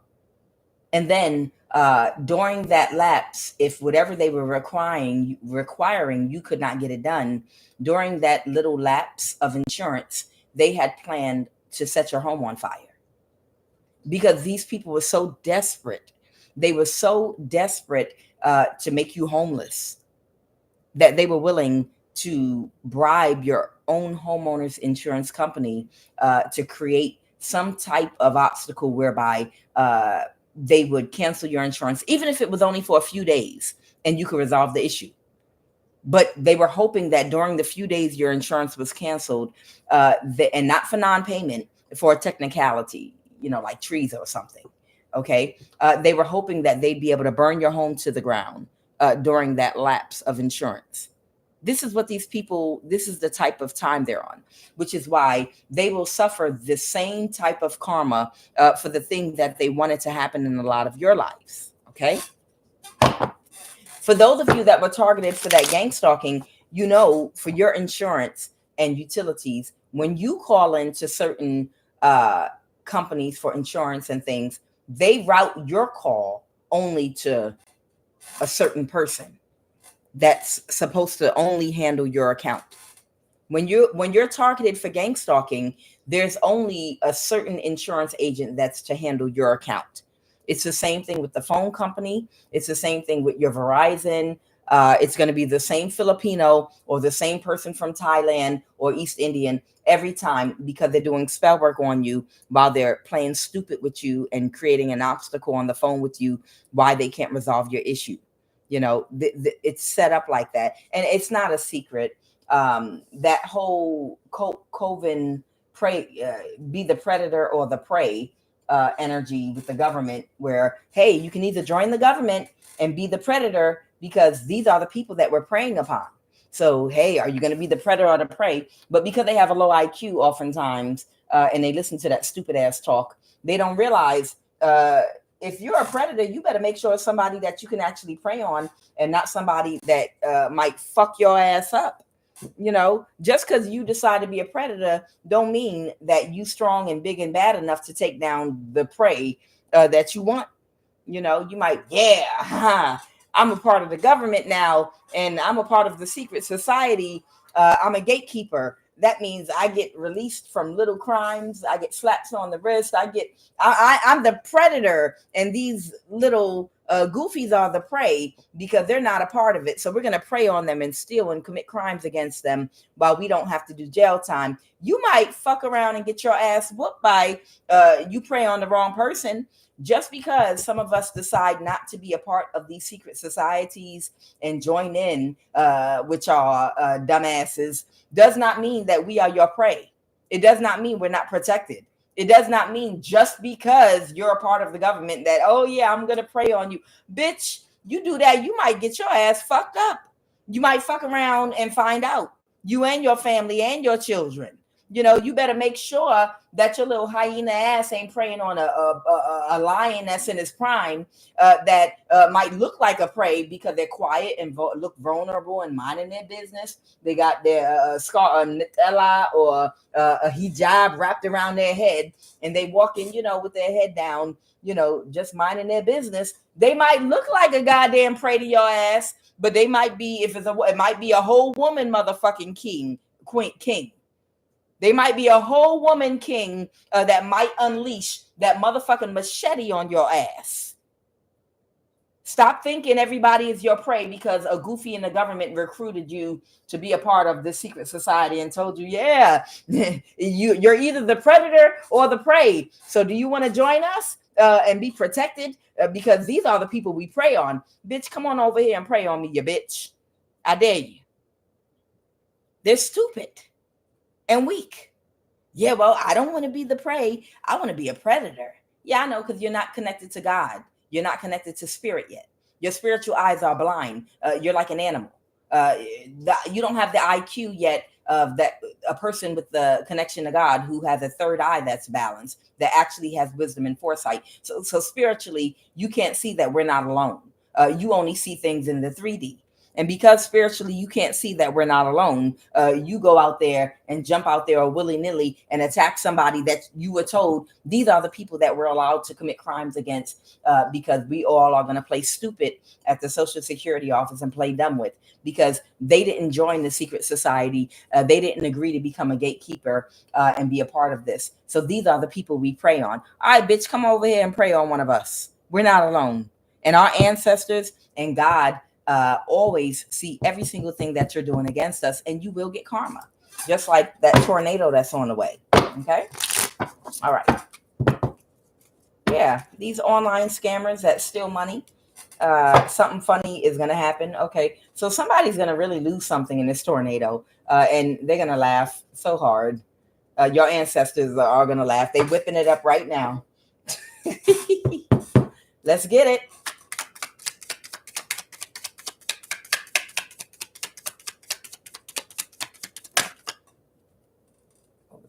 And then during that lapse, if whatever they were requiring, you could not get it done, during that little lapse of insurance, they had planned to set your home on fire. Because these people were so desperate. They were so desperate to make you homeless that they were willing to bribe your own homeowner's insurance company to create some type of obstacle whereby they would cancel your insurance, even if it was only for a few days and you could resolve the issue. But they were hoping that during the few days your insurance was canceled, and not for non-payment, for a technicality, like trees or something. Okay. They were hoping that they'd be able to burn your home to the ground during that lapse of insurance. This is what these people, this is the type of time they're on, which is why they will suffer the same type of karma for the thing that they wanted to happen in a lot of your lives. Okay. For those of you that were targeted for that gang stalking, for your insurance and utilities, when you call into certain companies for insurance and things, they route your call only to a certain person. that's supposed to only handle your account. When you're targeted for gang stalking, there's only a certain insurance agent that's to handle your account. It's the same thing with the phone company. It's the same thing with your Verizon. It's going to be the same Filipino or the same person from Thailand or East Indian every time, because they're doing spell work on you while they're playing stupid with you and creating an obstacle on the phone with you why they can't resolve your issue. You know, it's set up like that, and it's not a secret. That whole Coven prey, be the predator or the prey energy with the government, where, hey, you can either join the government and be the predator because these are the people that we're preying upon. So, hey, are you going to be the predator or the prey? But because they have a low IQ oftentimes, and they listen to that stupid ass talk, they don't realize if you're a predator, you better make sure it's somebody that you can actually prey on and not somebody that might fuck your ass up. You know, just because you decide to be a predator don't mean that you strong and big and bad enough to take down the prey that you want. You know, you might, I'm a part of the government now, and I'm a part of the secret society. I'm a gatekeeper. That means I get released from little crimes. I get slaps on the wrist. I'm the predator, and these little goofies are the prey because they're not a part of it. So we're going to prey on them and steal and commit crimes against them while we don't have to do jail time. You might fuck around and get your ass whooped by you prey on the wrong person. Just because some of us decide not to be a part of these secret societies and join in, which are dumbasses, does not mean that we are your prey. It does not mean we're not protected. It does not mean just because you're a part of the government that, oh yeah, I'm going to prey on you. Bitch, you do that, you might get your ass fucked up. You might fuck around and find out. You and your family and your children. You know, you better make sure that your little hyena ass ain't preying on a lion that's in his prime that might look like a prey because they're quiet and look vulnerable and minding their business. They got their scar, Nutella or a hijab wrapped around their head, and they walk in, you know, with their head down, you know, just minding their business. They might look like a goddamn prey to your ass, but they might be, it might be a whole woman motherfucking king. They might be a whole woman king that might unleash that motherfucking machete on your ass. Stop thinking everybody is your prey because a goofy in the government recruited you to be a part of this secret society and told you, yeah, you're either the predator or the prey. So do you want to join us and be protected? Because these are the people we prey on. Bitch, come on over here and prey on me, you bitch. I dare you. They're stupid and weak. Yeah, well, I don't want to be the prey. I want to be a predator. Yeah, I know, because you're not connected to God. You're not connected to spirit yet. Your spiritual eyes are blind. You're like an animal. You don't have the IQ yet of that a person with the connection to God who has a third eye that's balanced, that actually has wisdom and foresight. So spiritually, you can't see that we're not alone. You only see things in the 3D. And because spiritually you can't see that we're not alone, you go out there and jump out there willy-nilly and attack somebody that you were told these are the people that we're allowed to commit crimes against, because we all are going to play stupid at the Social Security office and play dumb with, because they didn't join the secret society. They didn't agree to become a gatekeeper and be a part of this. So these are the people we prey on. All right, bitch, come over here and prey on one of us. We're not alone. And our ancestors and God always see every single thing that you're doing against us, and you will get karma, just like that tornado that's on the way. Okay. All right. Yeah. These online scammers that steal money, something funny is going to happen. Okay. So somebody's going to really lose something in this tornado, and they're going to laugh so hard. Your ancestors are going to laugh. They're whipping it up right now. Let's get it.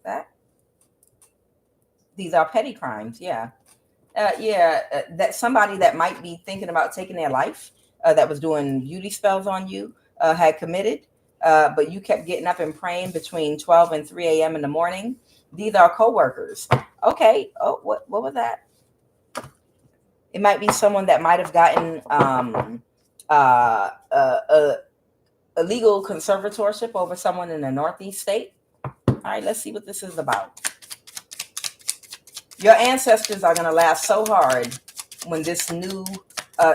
That these are petty crimes. Yeah. That somebody that might be thinking about taking their life, that was doing beauty spells on you, had committed, but you kept getting up and praying between 12 and 3 a.m. in the morning. These are co-workers. Okay. Oh, what was that? It might be someone that might have gotten illegal conservatorship over someone in the Northeast state. All right, let's see what this is about. Your ancestors are going to laugh so hard when this new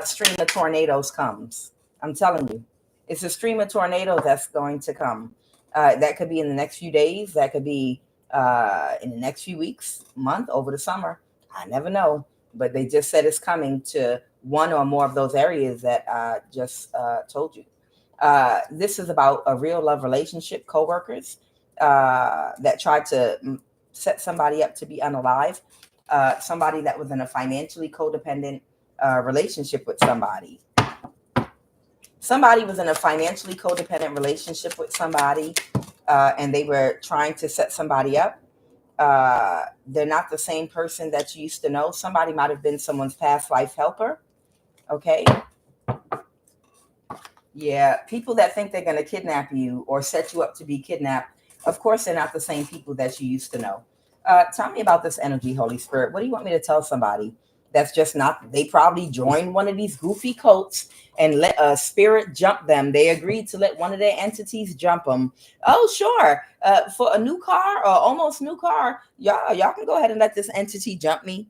stream of tornadoes comes. I'm telling you, it's a stream of tornadoes that's going to come. That could be in the next few days. That could be in the next few weeks, month, over the summer. I never know. But they just said it's coming to one or more of those areas that I just told you. This is about a real love relationship, coworkers that tried to set somebody up to be unalive. Somebody that was in a financially codependent relationship with somebody. Somebody was in a financially codependent relationship with somebody, and they were trying to set somebody up. They're not the same person that you used to know. Somebody might have been someone's past life helper. Okay. Yeah. People that think they're going to kidnap you or set you up to be kidnapped, of course, they're not the same people that you used to know. Tell me about this energy, Holy Spirit. What do you want me to tell somebody that's just not, they probably joined one of these goofy cults and let a spirit jump them. They agreed to let one of their entities jump them. Oh, sure. For a new car or almost new car, y'all can go ahead and let this entity jump me.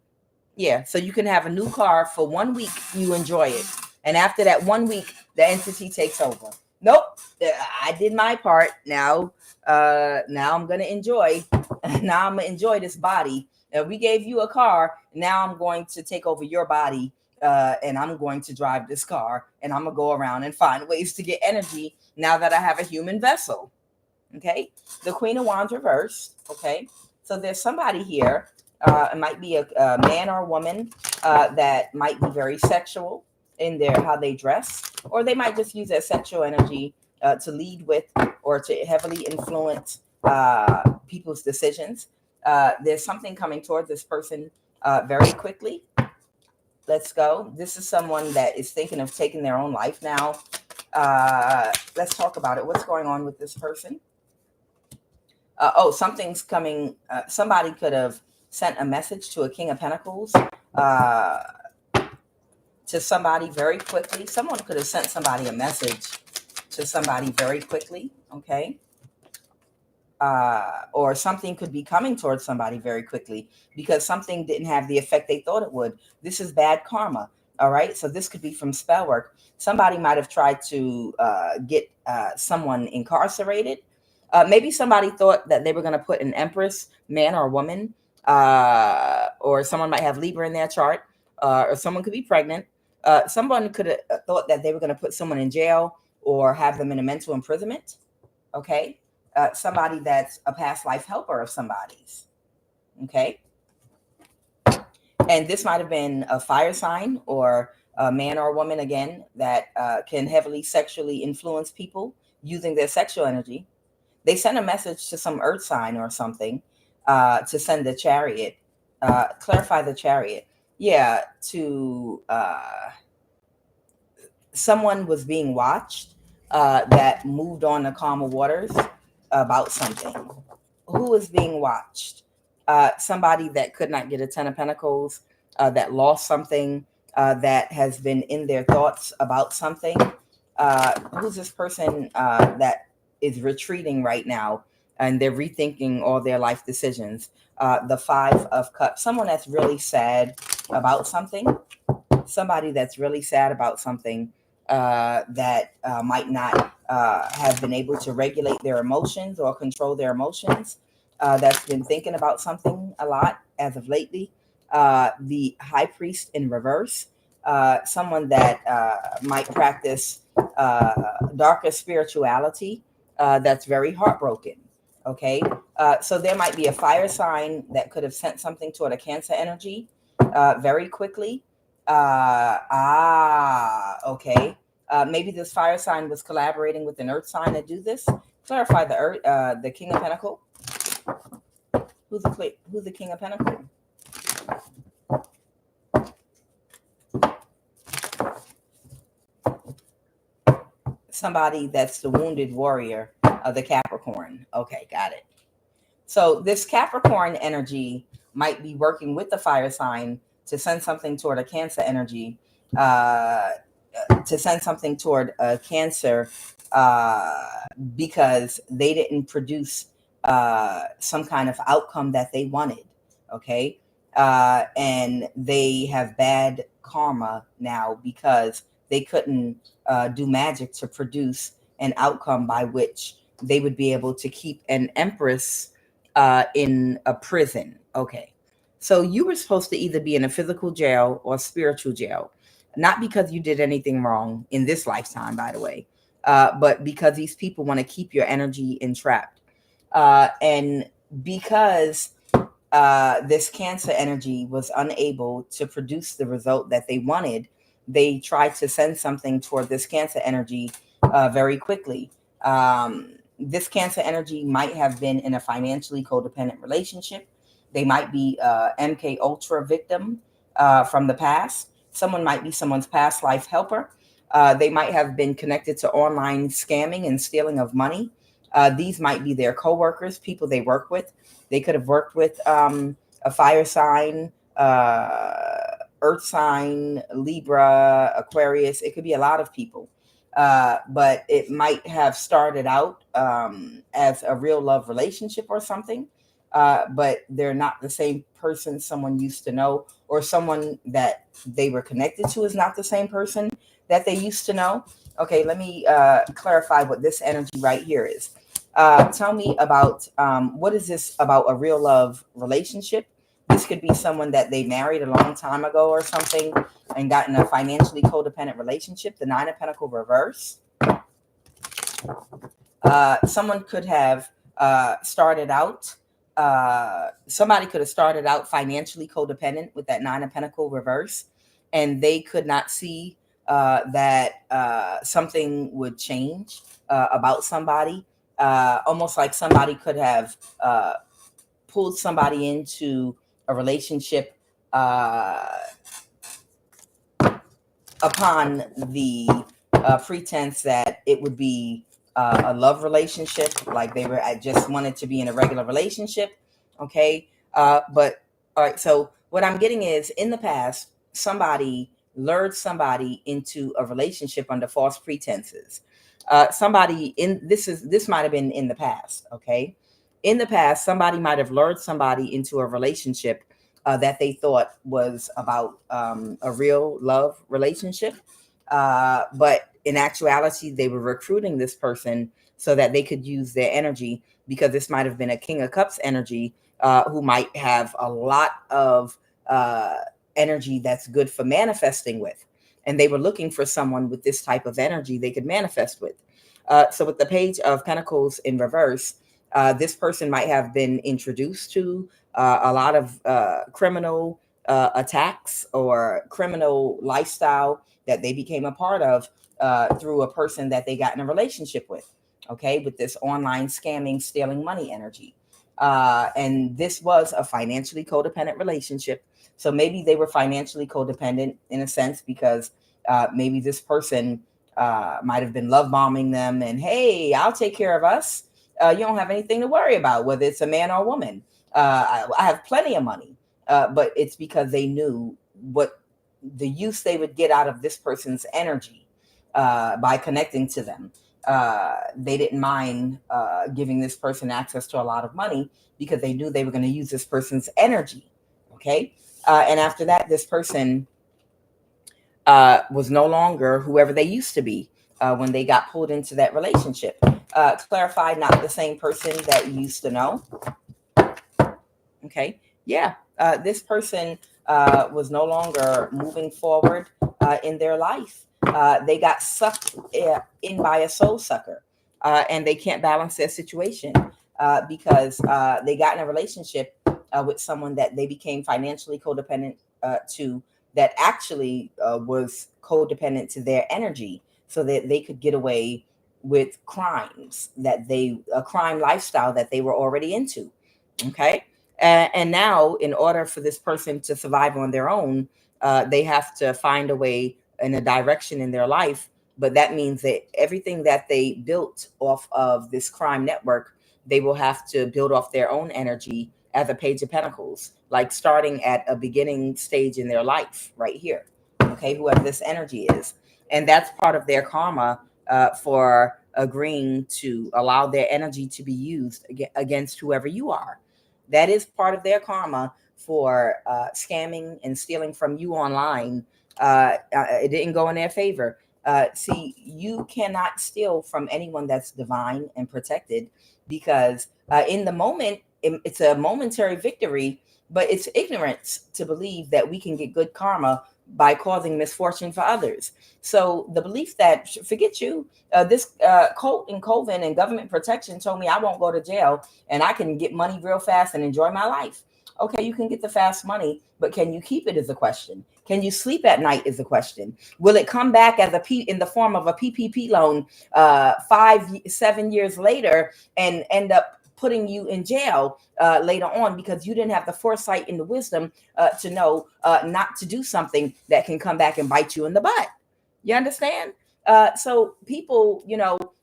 Yeah, so you can have a new car for 1 week. You enjoy it. And after that 1 week, the entity takes over. Nope, I did my part. Now I'm going to enjoy. Now I'm going to enjoy this body. We gave you a car. Now I'm going to take over your body. And I'm going to drive this car. And I'm going to go around and find ways to get energy now that I have a human vessel. Okay. The Queen of Wands reversed. Okay. So there's somebody here. It might be a man or a woman that might be very sexual in their how they dress, or they might just use their sexual energy to lead with or to heavily influence people's decisions. There's something coming towards this person very quickly. Let's go. This is someone that is thinking of taking their own life now. Let's talk about it. What's going on with this person? Something's coming. Somebody could have sent a message to a King of Pentacles to somebody very quickly. Someone could have sent somebody a message to somebody very quickly. Okay. Or something could be coming towards somebody very quickly because something didn't have the effect they thought it would. This is bad karma. All right. So this could be from spell work. Somebody might have tried to get someone incarcerated. Maybe somebody thought that they were going to put an empress, man or woman, or someone might have Libra in their chart, or someone could be pregnant. Someone could have thought that they were going to put someone in jail or have them in a mental imprisonment. Okay. Somebody that's a past life helper of somebody's. Okay. And this might have been a fire sign or a man or a woman, again, that can heavily sexually influence people using their sexual energy. They send a message to some earth sign or something to send the chariot. Clarify the chariot. Yeah, to someone was being watched that moved on the calmer waters about something. Who was being watched? Somebody that could not get a 10 of Pentacles, that lost something, that has been in their thoughts about something. Who's this person that is retreating right now and they're rethinking all their life decisions? The 5 of Cups. Someone that's really sad about something. Somebody that's really sad about something that might not have been able to regulate their emotions or control their emotions. That's been thinking about something a lot as of lately. The High Priest in reverse. Someone that might practice darker spirituality that's very heartbroken. Okay. So there might be a fire sign that could have sent something toward a Cancer energy very quickly. Okay. Maybe this fire sign was collaborating with an earth sign to do this. Clarify the earth, the King of Pentacles. Who's the King of Pentacles? Somebody that's the wounded warrior of the Capricorn. Okay, got it. So this Capricorn energy might be working with the fire sign to send something toward a Cancer energy, to send something toward a Cancer because they didn't produce some kind of outcome that they wanted. Okay. And they have bad karma now because they couldn't do magic to produce an outcome by which they would be able to keep an empress in a prison. Okay. So you were supposed to either be in a physical jail or spiritual jail, not because you did anything wrong in this lifetime, by the way, but because these people want to keep your energy entrapped. And because this Cancer energy was unable to produce the result that they wanted, they tried to send something toward this Cancer energy very quickly. This Cancer energy might have been in a financially codependent relationship. They might be MK Ultra victim from the past. Someone might be someone's past life helper. They might have been connected to online scamming and stealing of money. These might be their coworkers, people they work with. They could have worked with a fire sign, earth sign, Libra, Aquarius. It could be a lot of people. But it might have started out as a real love relationship or something. But they're not the same person someone used to know, or someone that they were connected to is not the same person that they used to know. Okay, let me clarify what this energy right here is. Tell me about what is this about a real love relationship? This could be someone that they married a long time ago or something and got in a financially codependent relationship. The Nine of Pentacles reverse. Someone could have started out. Somebody could have started out financially codependent with that Nine of Pentacles reverse, and they could not see that something would change about somebody. Almost like somebody could have pulled somebody into a relationship upon the pretense that it would be a love relationship, like I just wanted to be in a regular relationship. Okay. But all right. So what I'm getting is, in the past, somebody lured somebody into a relationship under false pretenses. This might have been in the past. Okay. In the past, somebody might have lured somebody into a relationship that they thought was about a real love relationship. But in actuality, they were recruiting this person so that they could use their energy, because this might have been a King of Cups energy who might have a lot of energy that's good for manifesting with. And they were looking for someone with this type of energy they could manifest with. So with the Page of Pentacles in reverse, this person might have been introduced to a lot of criminal attacks or criminal lifestyle that they became a part of through a person that they got in a relationship with. Okay, with this online scamming, stealing money energy. And this was a financially codependent relationship. So maybe they were financially codependent in a sense because maybe this person might have been love bombing them and, hey, I'll take care of us. You don't have anything to worry about, whether it's a man or a woman. I have plenty of money. But it's because they knew what the use they would get out of this person's energy by connecting to them. They didn't mind giving this person access to a lot of money because they knew they were going to use this person's energy. Okay. And after that, this person was no longer whoever they used to be when they got pulled into that relationship. Clarify, not the same person that you used to know. Okay. Yeah. This person was no longer moving forward in their life. They got sucked in by a soul sucker, and they can't balance their situation because they got in a relationship with someone that they became financially codependent to, that actually was codependent to their energy, so that they could get away with crimes a crime lifestyle that they were already into. Okay. And now, in order for this person to survive on their own, they have to find a way and a direction in their life. But that means that everything that they built off of this crime network, they will have to build off their own energy as a Page of Pentacles, like starting at a beginning stage in their life right here. Okay, whoever this energy is. And that's part of their karma for agreeing to allow their energy to be used against whoever you are. That is part of their karma for scamming and stealing from you online. It didn't go in their favor. See, you cannot steal from anyone that's divine and protected, because in the moment, it's a momentary victory, but it's ignorance to believe that we can get good karma by causing misfortune for others. So the belief that, forget you, this cult and coven and government protection told me I won't go to jail and I can get money real fast and enjoy my life. Okay, you can get the fast money, but can you keep it is a question. Can you sleep at night is a question. Will it come back as in the form of a PPP loan 5-7 years later and end up putting you in jail later on because you didn't have the foresight and the wisdom to know not to do something that can come back and bite you in the butt? You understand? So people,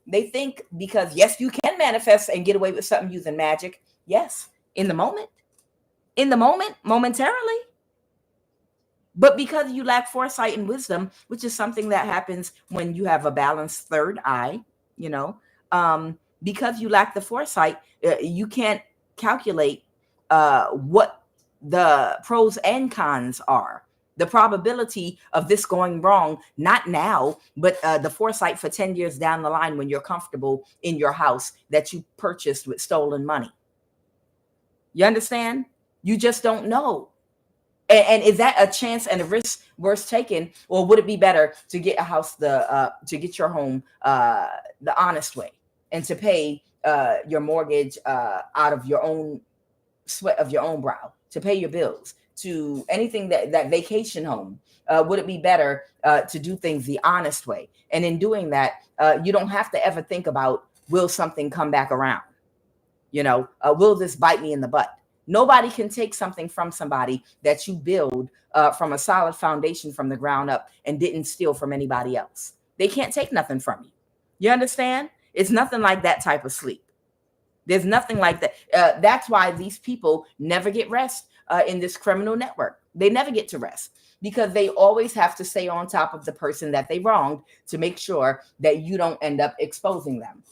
they think because, yes, you can manifest and get away with something using magic. Yes, in the moment, momentarily. But because you lack foresight and wisdom, which is something that happens when you have a balanced third eye, because you lack the foresight, you can't calculate what the pros and cons are. The probability of this going wrong, not now, but the foresight for 10 years down the line when you're comfortable in your house that you purchased with stolen money. You understand? You just don't know. And is that a chance and a risk worth taking, or would it be better to get a house, to get your home the honest way, and to pay your mortgage out of your own sweat of your own brow, to pay your bills, to anything that vacation home? Would it be better to do things the honest way? And in doing that, you don't have to ever think about, will something come back around? Will this bite me in the butt? Nobody can take something from somebody that you build from a solid foundation from the ground up and didn't steal from anybody else. They can't take nothing from you. You understand? It's nothing like that type of sleep. There's nothing like that. That's why these people never get rest in this criminal network. They never get to rest because they always have to stay on top of the person that they wronged to make sure that you don't end up exposing them.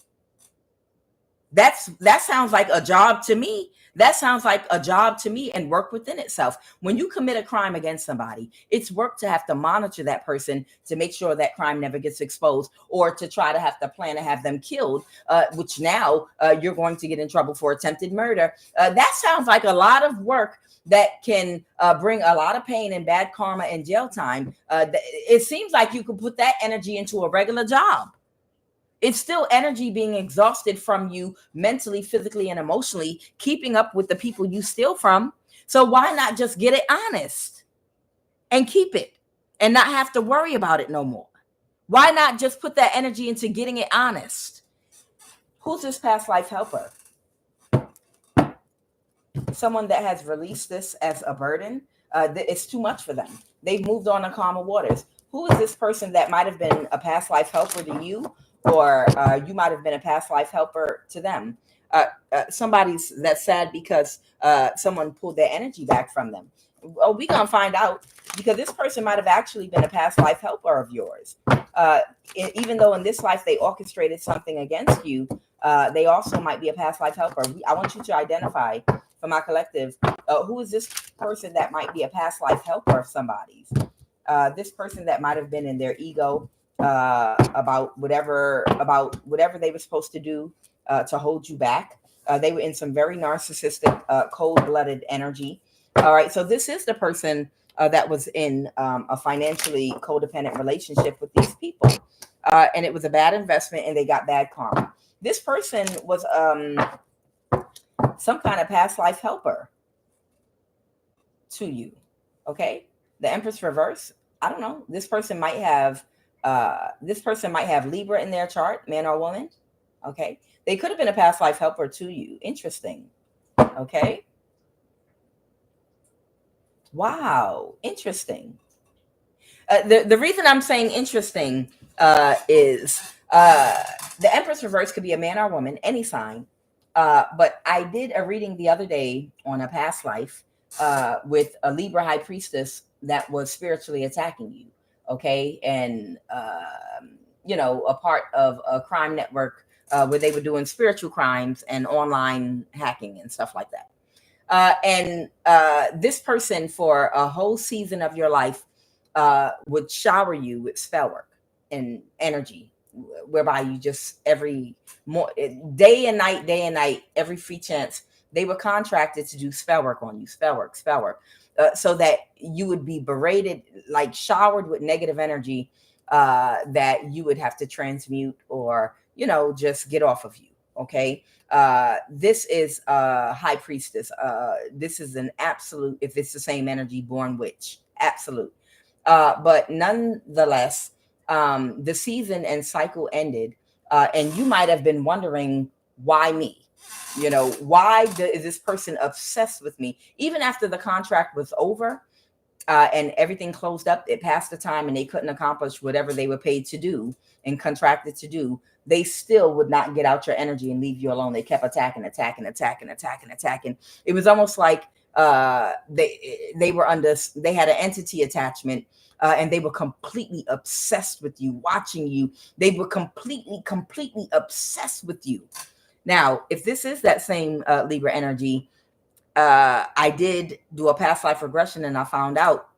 That sounds like a job to me. That sounds like a job to me, and work within itself. When you commit a crime against somebody, it's work to have to monitor that person to make sure that crime never gets exposed, or to try to have to plan to have them killed, which now you're going to get in trouble for attempted murder. That sounds like a lot of work that can bring a lot of pain and bad karma and jail time. It seems like you could put that energy into a regular job. It's still energy being exhausted from you mentally, physically, and emotionally, keeping up with the people you steal from. So why not just get it honest and keep it and not have to worry about it no more? Why not just put that energy into getting it honest? Who's this past life helper? Someone that has released this as a burden. It's too much for them. They've moved on to calmer waters. Who is this person that might have been a past life helper to you? Or you might have been a past life helper to them. Somebody's that's sad because someone pulled their energy back from them. Well, we're going to find out, because this person might have actually been a past life helper of yours. Even though in this life they orchestrated something against you, they also might be a past life helper. I want you to identify for my collective, who is this person that might be a past life helper of somebody's? This person that might have been in their ego, about whatever they were supposed to do to hold you back. They were in some very narcissistic, cold-blooded energy. All right, so this is the person that was in a financially codependent relationship with these people, and it was a bad investment, and they got bad karma. This person was some kind of past life helper to you. Okay, the Empress reverse. I don't know. This person might have Libra in their chart, man or woman. Okay. They could have been a past life helper to you. Interesting. Okay. Wow. Interesting. The reason I'm saying interesting is the Empress reverse could be a man or woman, any sign. But I did a reading the other day on a past life with a Libra high priestess that was spiritually attacking you. Okay. And, a part of a crime network where they were doing spiritual crimes and online hacking and stuff like that. And this person, for a whole season of your life, would shower you with spell work and energy, whereby you just day and night, every free chance, they were contracted to do spell work on you, spell work, so that you would be berated, like showered with negative energy that you would have to transmute or, just get off of you. Okay. This is a high priestess. This is an absolute, if it's the same energy, born witch. Absolute. But nonetheless, the season and cycle ended. And you might have been wondering, why me? Why is this person obsessed with me? Even after the contract was over, and everything closed up, it passed the time and they couldn't accomplish whatever they were paid to do and contracted to do, they still would not get out your energy and leave you alone. They kept attacking. It was almost like they had an entity attachment, and they were completely obsessed with you, watching you. They were completely obsessed with you. Now, if this is that same Libra energy, I did do a past life regression, and I found out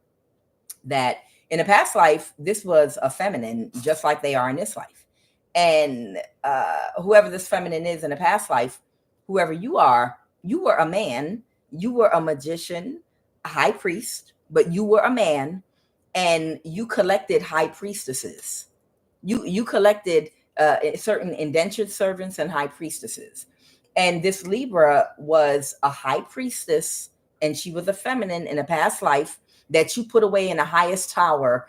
that in a past life, this was a feminine, just like they are in this life. And whoever this feminine is in a past life, whoever you are, you were a man, you were a magician, a high priest, but you were a man, and you collected high priestesses. You collected certain indentured servants and high priestesses. And this Libra was a high priestess, and she was a feminine in a past life that you put away in the highest tower,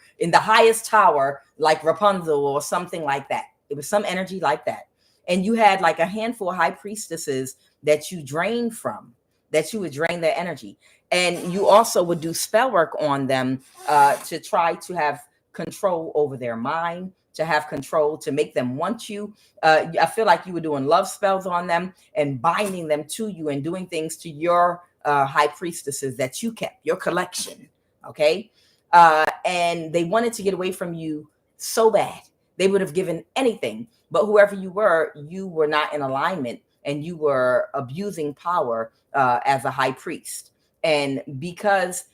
like Rapunzel or something like that. It was some energy like that. And you had like a handful of high priestesses that you drained from, that you would drain their energy. And you also would do spell work on them to try to have control over their mind, to have control, to make them want you. I feel like you were doing love spells on them and binding them to you and doing things to your high priestesses that you kept, your collection. Okay. And they wanted to get away from you so bad. They would have given anything, but whoever you were not in alignment, and you were abusing power as a high priest. And because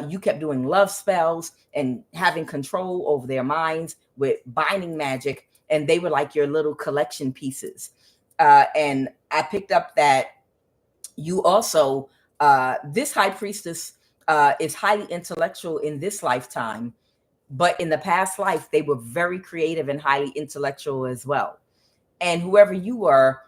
you kept doing love spells and having control over their minds with binding magic, and they were like your little collection pieces. And I picked up that you also, this high priestess is highly intellectual in this lifetime, but in the past life, they were very creative and highly intellectual as well. And whoever you were,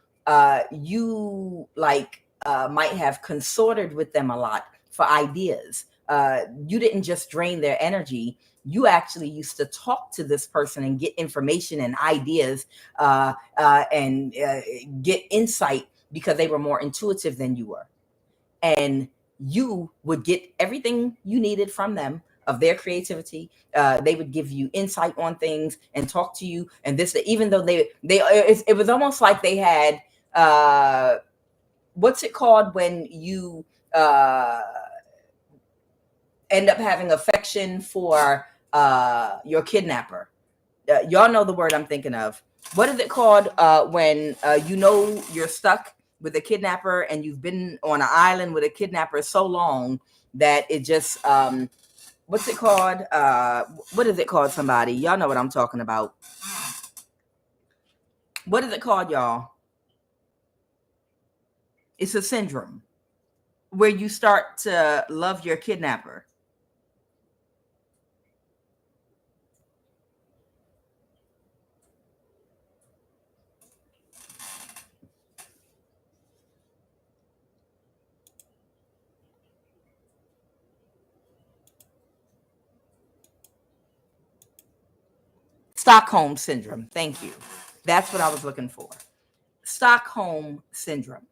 you might have consorted with them a lot for ideas. You didn't just drain their energy. You actually used to talk to this person and get information and ideas and get insight, because they were more intuitive than you were. And you would get everything you needed from them of their creativity. They would give you insight on things and talk to you. And this, even though it was almost like they had, what's it called when you end up having affection for your kidnapper? Y'all know the word I'm thinking of. What is it called when you're stuck with a kidnapper and you've been on an island with a kidnapper so long that it just, what's it called? What is it called, somebody? Y'all know what I'm talking about. What is it called, y'all? It's a syndrome where you start to love your kidnapper. Stockholm syndrome. Thank you. That's what I was looking for. Stockholm syndrome.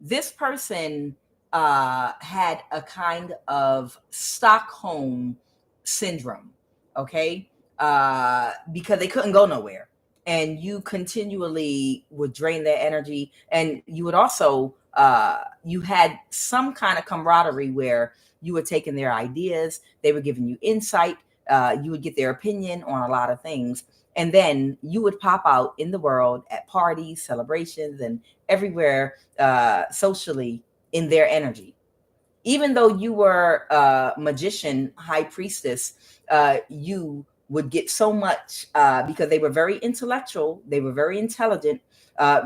This person had a kind of Stockholm syndrome, okay? Because they couldn't go nowhere. And you continually would drain their energy. And you would also, you had some kind of camaraderie where you were taking their ideas, they were giving you insight, you would get their opinion on a lot of things. And then you would pop out in the world at parties, celebrations, and everywhere socially in their energy. Even though you were a magician, high priestess, you would get so much because they were very intellectual, they were very intelligent,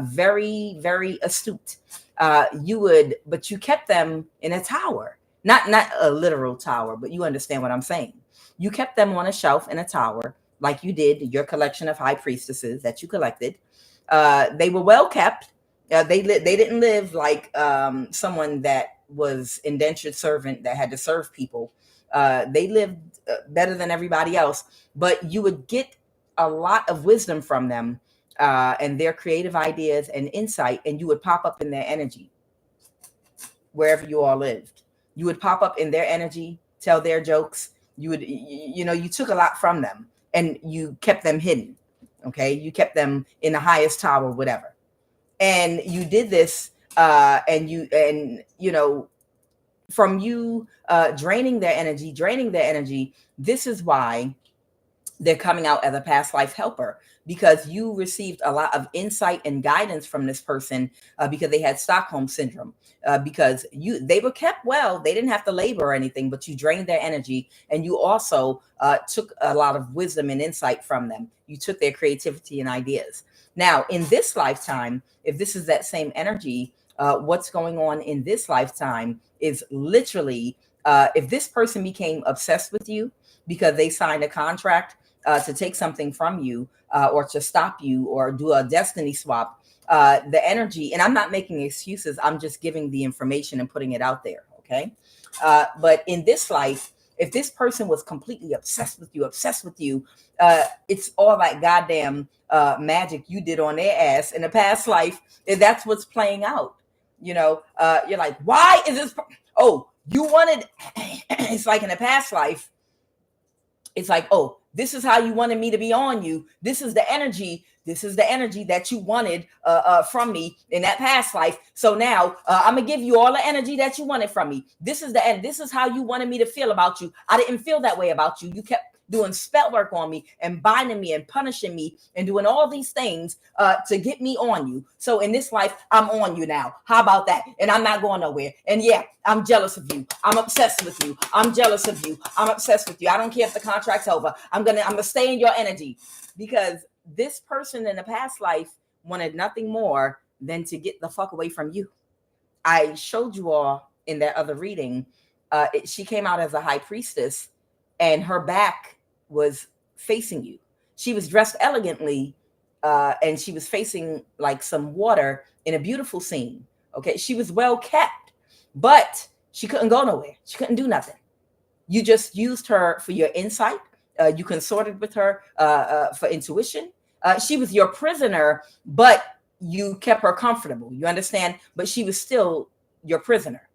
very, very astute. But you kept them in a tower, not a literal tower, but you understand what I'm saying. You kept them on a shelf in a tower, like you did your collection of high priestesses that you collected. They were well kept. They didn't live like someone that was indentured servant that had to serve people. They lived better than everybody else, but you would get a lot of wisdom from them and their creative ideas and insight, and you would pop up in their energy wherever you all lived. You would pop up in their energy, tell their jokes. You took a lot from them and you kept them hidden. Okay. You kept them in the highest tower, whatever. And you did this, from you draining their energy, this is why they're coming out as a past life helper, because you received a lot of insight and guidance from this person because they had Stockholm syndrome, because they were kept well. They didn't have to labor or anything, but you drained their energy, and you also took a lot of wisdom and insight from them. You took their creativity and ideas. Now, in this lifetime, if this is that same energy, what's going on in this lifetime is literally, if this person became obsessed with you because they signed a contract to take something from you or to stop you or do a destiny swap, the energy, and I'm not making excuses, I'm just giving the information and putting it out there, okay? But in this life, if this person was completely obsessed with you, it's all that goddamn magic you did on their ass in a past life. And that's what's playing out. You're like, why is this? Oh, you wanted, it's like in a past life, it's like, oh, this is how you wanted me to be on you. This is the energy that you wanted from me in that past life. So now I'm gonna give you all the energy that you wanted from me. This is the end. This is how you wanted me to feel about you. I didn't feel that way about you. You kept doing spell work on me and binding me and punishing me and doing all these things to get me on you. So in this life, I'm on you now. How about that? And I'm not going nowhere. And yeah, I'm jealous of you. I'm obsessed with you. I'm jealous of you. I'm obsessed with you. I don't care if the contract's over. I'm gonna stay in your energy, because this person in the past life wanted nothing more than to get the fuck away from you. I showed you all in that other reading. She came out as a high priestess, and her back was facing you. She was dressed elegantly, and she was facing like some water in a beautiful scene. Okay, she was well kept, but she couldn't go nowhere. She couldn't do nothing. You just used her for your insight. You consorted with her for intuition. She was your prisoner, but you kept her comfortable. You understand? But she was still your prisoner.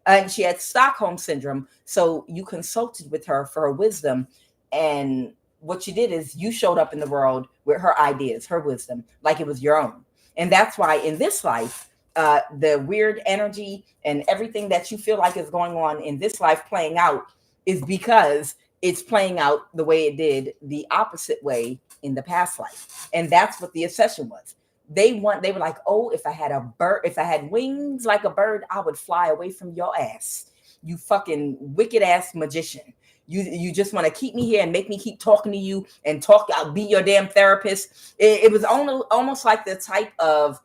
And she had Stockholm syndrome. So you consulted with her for her wisdom. And what you did is you showed up in the world with her ideas, her wisdom, like it was your own. And that's why in this life, the weird energy and everything that you feel like is going on in this life playing out is because it's playing out the way it did the opposite way in the past life. And that's what the obsession was. They were like, oh, if I had wings like a bird, I would fly away from your ass. You fucking wicked ass magician. You just want to keep me here and make me keep talking to you and I'll be your damn therapist. It was almost like the type of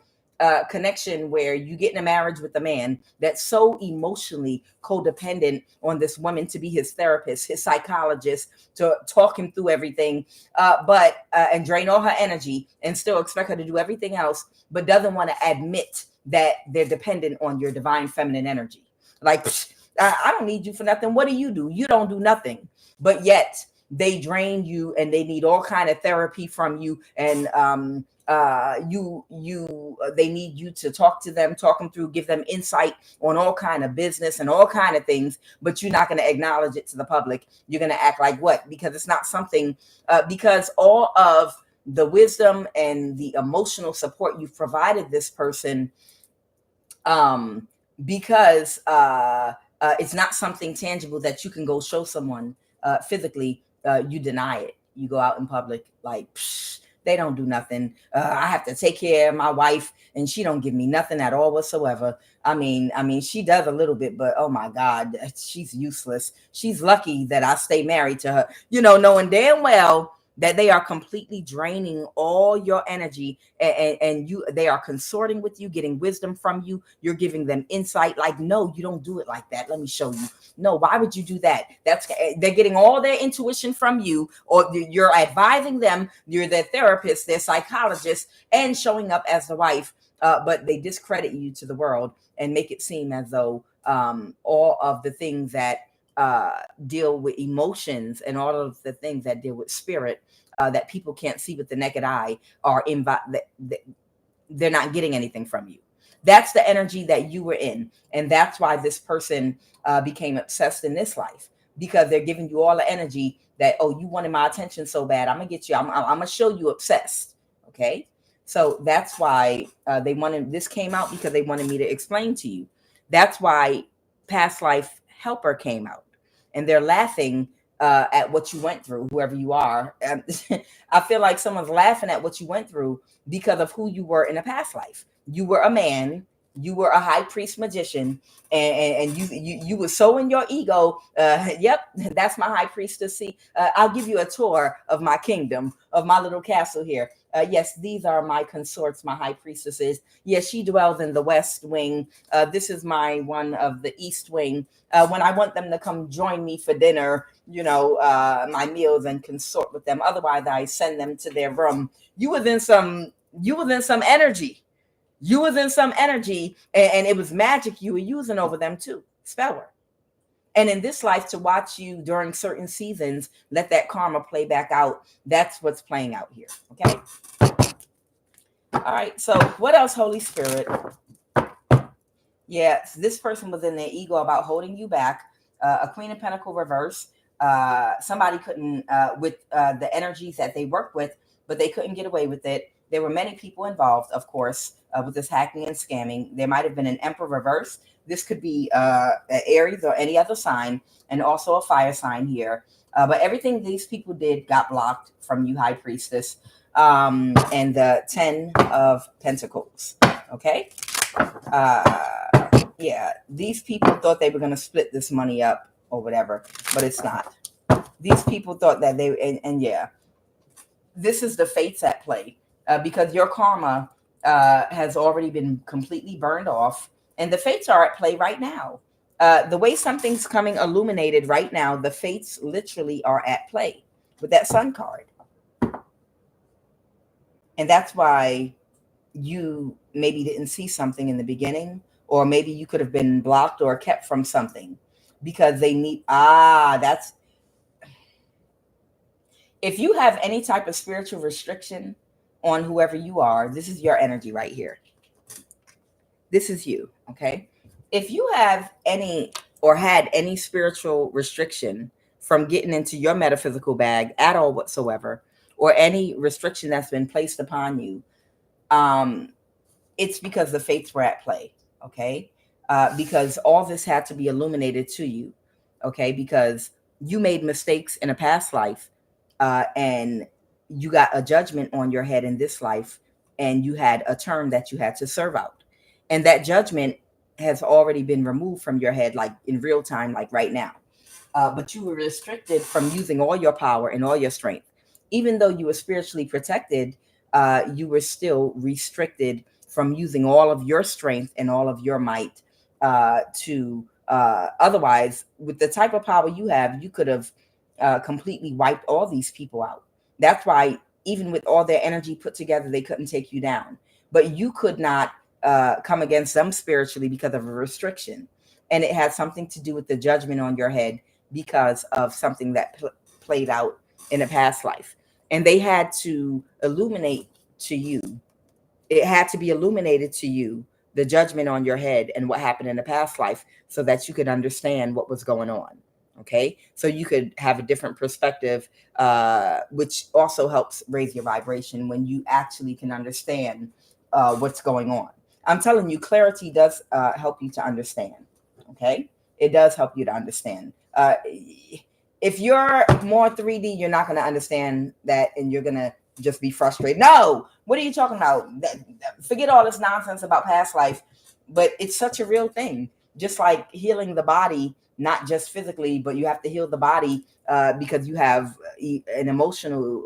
connection where you get in a marriage with a man that's so emotionally codependent on this woman to be his therapist, his psychologist, to talk him through everything, and drain all her energy and still expect her to do everything else, but doesn't want to admit that they're dependent on your divine feminine energy. Like, I don't need you for nothing. What do? You don't do nothing. But yet they drain you and they need all kind of therapy from you. And they need you to talk them through, give them insight on all kind of business and all kind of things, but you're not going to acknowledge it to the public. You're going to act like what? Because it's not something, because all of the wisdom and the emotional support you've provided this person, because it's not something tangible that you can go show someone physically, you deny it. you go out in public like, psh, they don't do nothing. I have to take care of my wife, and she don't give me nothing at all whatsoever. I mean, she does a little bit, but oh my God, she's useless. She's lucky that I stay married to her. Knowing damn well that they are completely draining all your energy, and they are consorting with you, getting wisdom from you. You're giving them insight. Like, no, you don't do it like that. Let me show you. No, why would you do that? They're getting all their intuition from you, or you're advising them. You're their therapist, their psychologist, and showing up as the wife. But they discredit you to the world and make it seem as though all of the things that deal with emotions and all of the things that deal with spirit that people can't see with the naked eye are they're not getting anything from you. That's the energy that you were in. And that's why this person became obsessed in this life, because they're giving you all the energy that, oh, you wanted my attention so bad. I'm going to get you. I'm going to show you obsessed. Okay. So that's why this came out, because they wanted me to explain to you. That's why past life helper came out, and they're laughing at what you went through, whoever you are. I feel like someone's laughing at what you went through because of who you were in a past life. You were a man. You were a high priest magician, and you were so in your ego. Yep, that's my high priestess. See, I'll give you a tour of my kingdom, of my little castle here. Yes, these are my consorts, my high priestesses. Yes, she dwells in the west wing. This is my one of the east wing. When I want them to come join me for dinner, my meals, and consort with them. Otherwise, I send them to their room. You was in some energy. You was in some energy, and it was magic you were using over them too. Spell work. And in this life, to watch you during certain seasons, let that karma play back out. That's what's playing out here. Okay. All right. So what else, Holy Spirit? Yeah, this person was in their ego about holding you back. A Queen of Pentacle reverse. Somebody couldn't, with the energies that they work with, but they couldn't get away with it. There were many people involved, of course, with this hacking and scamming. There might have been an Emperor reverse. This could be Aries or any other sign, and also a fire sign here. But everything these people did got blocked from you, High Priestess, and the 10 of Pentacles. Okay. Yeah, these people thought they were going to split this money up or whatever, but it's not. These people thought that and yeah, this is the fates at play, because your karma has already been completely burned off, and the fates are at play right now. The way something's coming illuminated right now, the fates literally are at play with that Sun card. And that's why you maybe didn't see something in the beginning, or maybe you could have been blocked or kept from something because they need, that's, if you have any type of spiritual restriction on whoever you are, this is your energy right here. This is you, okay? If you have any or had any spiritual restriction from getting into your metaphysical bag at all whatsoever, or any restriction that's been placed upon you, it's because the fates were at play, okay? Because all this had to be illuminated to you, okay? Because you made mistakes in a past life, and you got a judgment on your head in this life, and you had a term that you had to serve out. And that judgment has already been removed from your head, like in real time, like right now. But you were restricted from using all your power and all your strength. Even though you were spiritually protected, you were still restricted from using all of your strength and all of your might otherwise, with the type of power you have, you could have completely wiped all these people out. That's why even with all their energy put together, they couldn't take you down. But you could not come against them spiritually because of a restriction. And it had something to do with the judgment on your head because of something that played out in a past life. And they had to illuminate to you. It had to be illuminated to you, the judgment on your head and what happened in the past life, so that you could understand what was going on. Okay. So you could have a different perspective, which also helps raise your vibration when you actually can understand what's going on. I'm telling you, clarity does help you to understand. Okay. It does help you to understand. If you're more 3D, you're not going to understand that, and you're going to just be frustrated. No, what are you talking about? Forget all this nonsense about past life, but it's such a real thing. Just like healing the body, not just physically, but you have to heal the body because you have an emotional,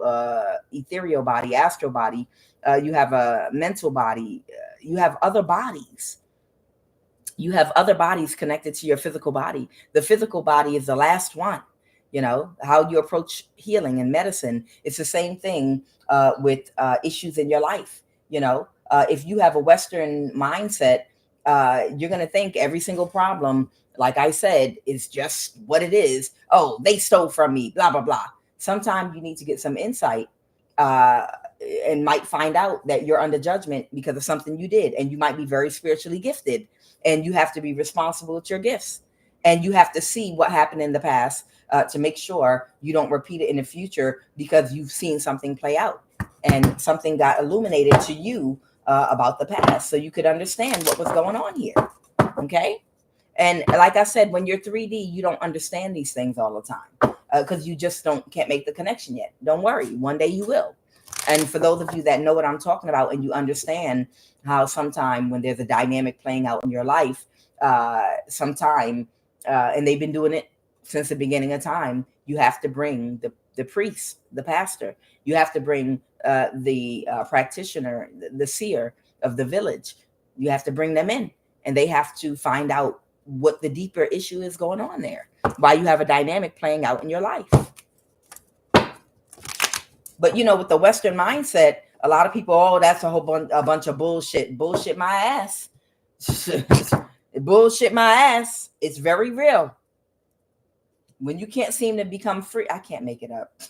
ethereal body, astral body. You have a mental body. You have other bodies. You have other bodies connected to your physical body. The physical body is the last one. You know, how you approach healing and medicine, it's the same thing with issues in your life. You know, if you have a Western mindset, you're going to think every single problem, like I said, is just what it is. Oh, they stole from me, blah, blah, blah. Sometimes you need to get some insight uh, and might find out that you're under judgment because of something you did. And you might be very spiritually gifted, and you have to be responsible with your gifts. And you have to see what happened in the past to make sure you don't repeat it in the future because you've seen something play out and something got illuminated to you about the past, so you could understand what was going on here. Okay. And like I said, when you're 3D, you don't understand these things all the time because you just can't make the connection yet. Don't worry. One day you will. And for those of you that know what I'm talking about and you understand how sometime when there's a dynamic playing out in your life, and they've been doing it since the beginning of time, you have to bring the priest, the pastor. You have to bring the practitioner, the seer of the village. You have to bring them in, and they have to find out what the deeper issue is going on there, why you have a dynamic playing out in your life. But you know, with the Western mindset, a lot of people, oh, that's a bunch of bullshit. Bullshit my ass. Bullshit my ass. It's very real. When you can't seem to become free, I can't make it up.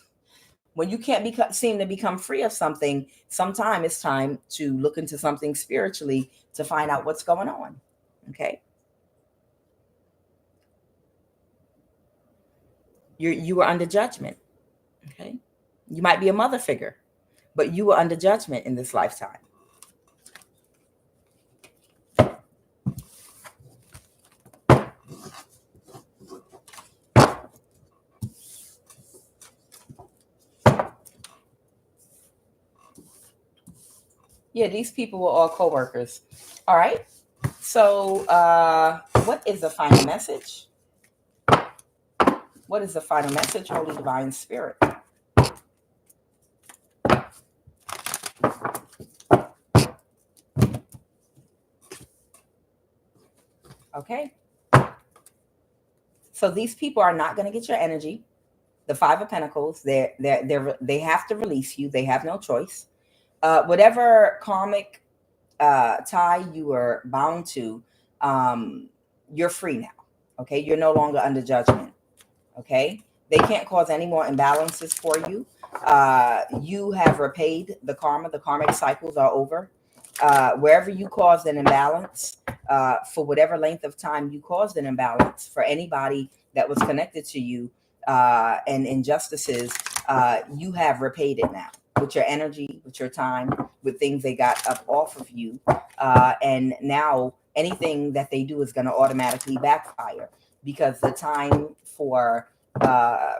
When you can't seem to become free of something, sometime it's time to look into something spiritually to find out what's going on. Okay. You were under judgment. Okay. You might be a mother figure, but you were under judgment in this lifetime. Yeah, these people were all co-workers. All right. So what is the final message? What is the final message, Holy Divine Spirit? Okay. So these people are not going to get your energy. The Five of Pentacles, they have to release you. They have no choice. Whatever karmic tie you were bound to, you're free now. Okay. You're no longer under judgment. Okay. They can't cause any more imbalances for you. You have repaid the karma. The karmic cycles are over. Wherever you caused an imbalance, for whatever length of time you caused an imbalance for anybody that was connected to you, and injustices, you have repaid it now with your energy, with your time, with things they got up off of you. And now anything that they do is going to automatically backfire because the time for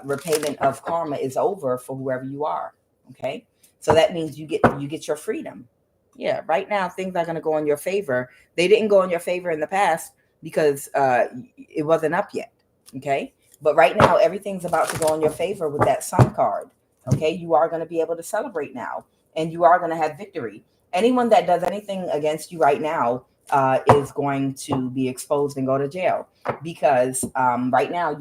repayment of karma is over for whoever you are. Okay. So that means you get your freedom. Yeah. Right now, things are going to go in your favor. They didn't go in your favor in the past because it wasn't up yet. Okay. But right now, everything's about to go in your favor with that Sun card. Okay. You are going to be able to celebrate now, and you are going to have victory. Anyone that does anything against you right now is going to be exposed and go to jail because right now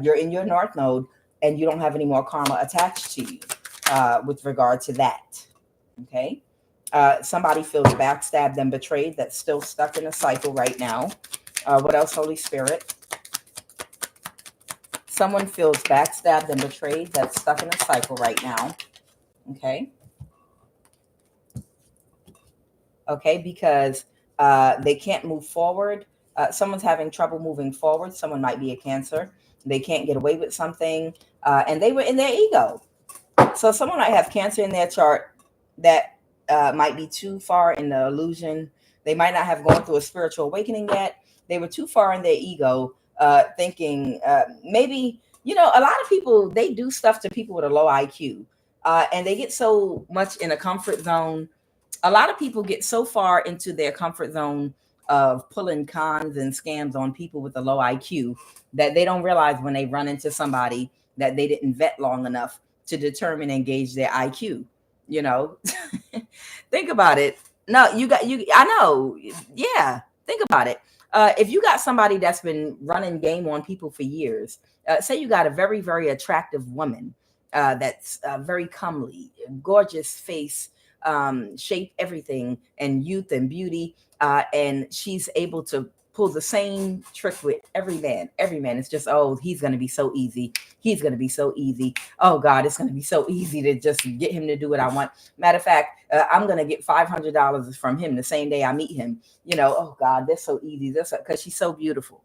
you're in your North Node and you don't have any more karma attached to you with regard to that. Okay. Somebody feels backstabbed and betrayed that's still stuck in a cycle right now. What else, Holy Spirit? Someone feels backstabbed and betrayed that's stuck in a cycle right now. Okay. Okay, because they can't move forward. Someone's having trouble moving forward. Someone might be a Cancer. They can't get away with something. And they were in their ego. So someone might have Cancer in their chart that might be too far in the illusion. They might not have gone through a spiritual awakening yet. They were too far in their ego, thinking maybe A lot of people, they do stuff to people with a low IQ, and they get so much in a comfort zone. A lot of people get so far into their comfort zone of pulling cons and scams on people with a low IQ that they don't realize when they run into somebody that they didn't vet long enough to determine and gauge their IQ. You know, think about it. No, I know. Yeah, think about it. If you got somebody that's been running game on people for years, say you got a very, very attractive woman that's very comely, gorgeous face, shape, everything, and youth and beauty, and she's able to pull the same trick with every man. Every man is just, oh, he's going to be so easy. He's going to be so easy. Oh God, it's going to be so easy to just get him to do what I want. Matter of fact, I'm going to get $500 from him the same day I meet him. Oh God, that's so easy. That's because she's so beautiful.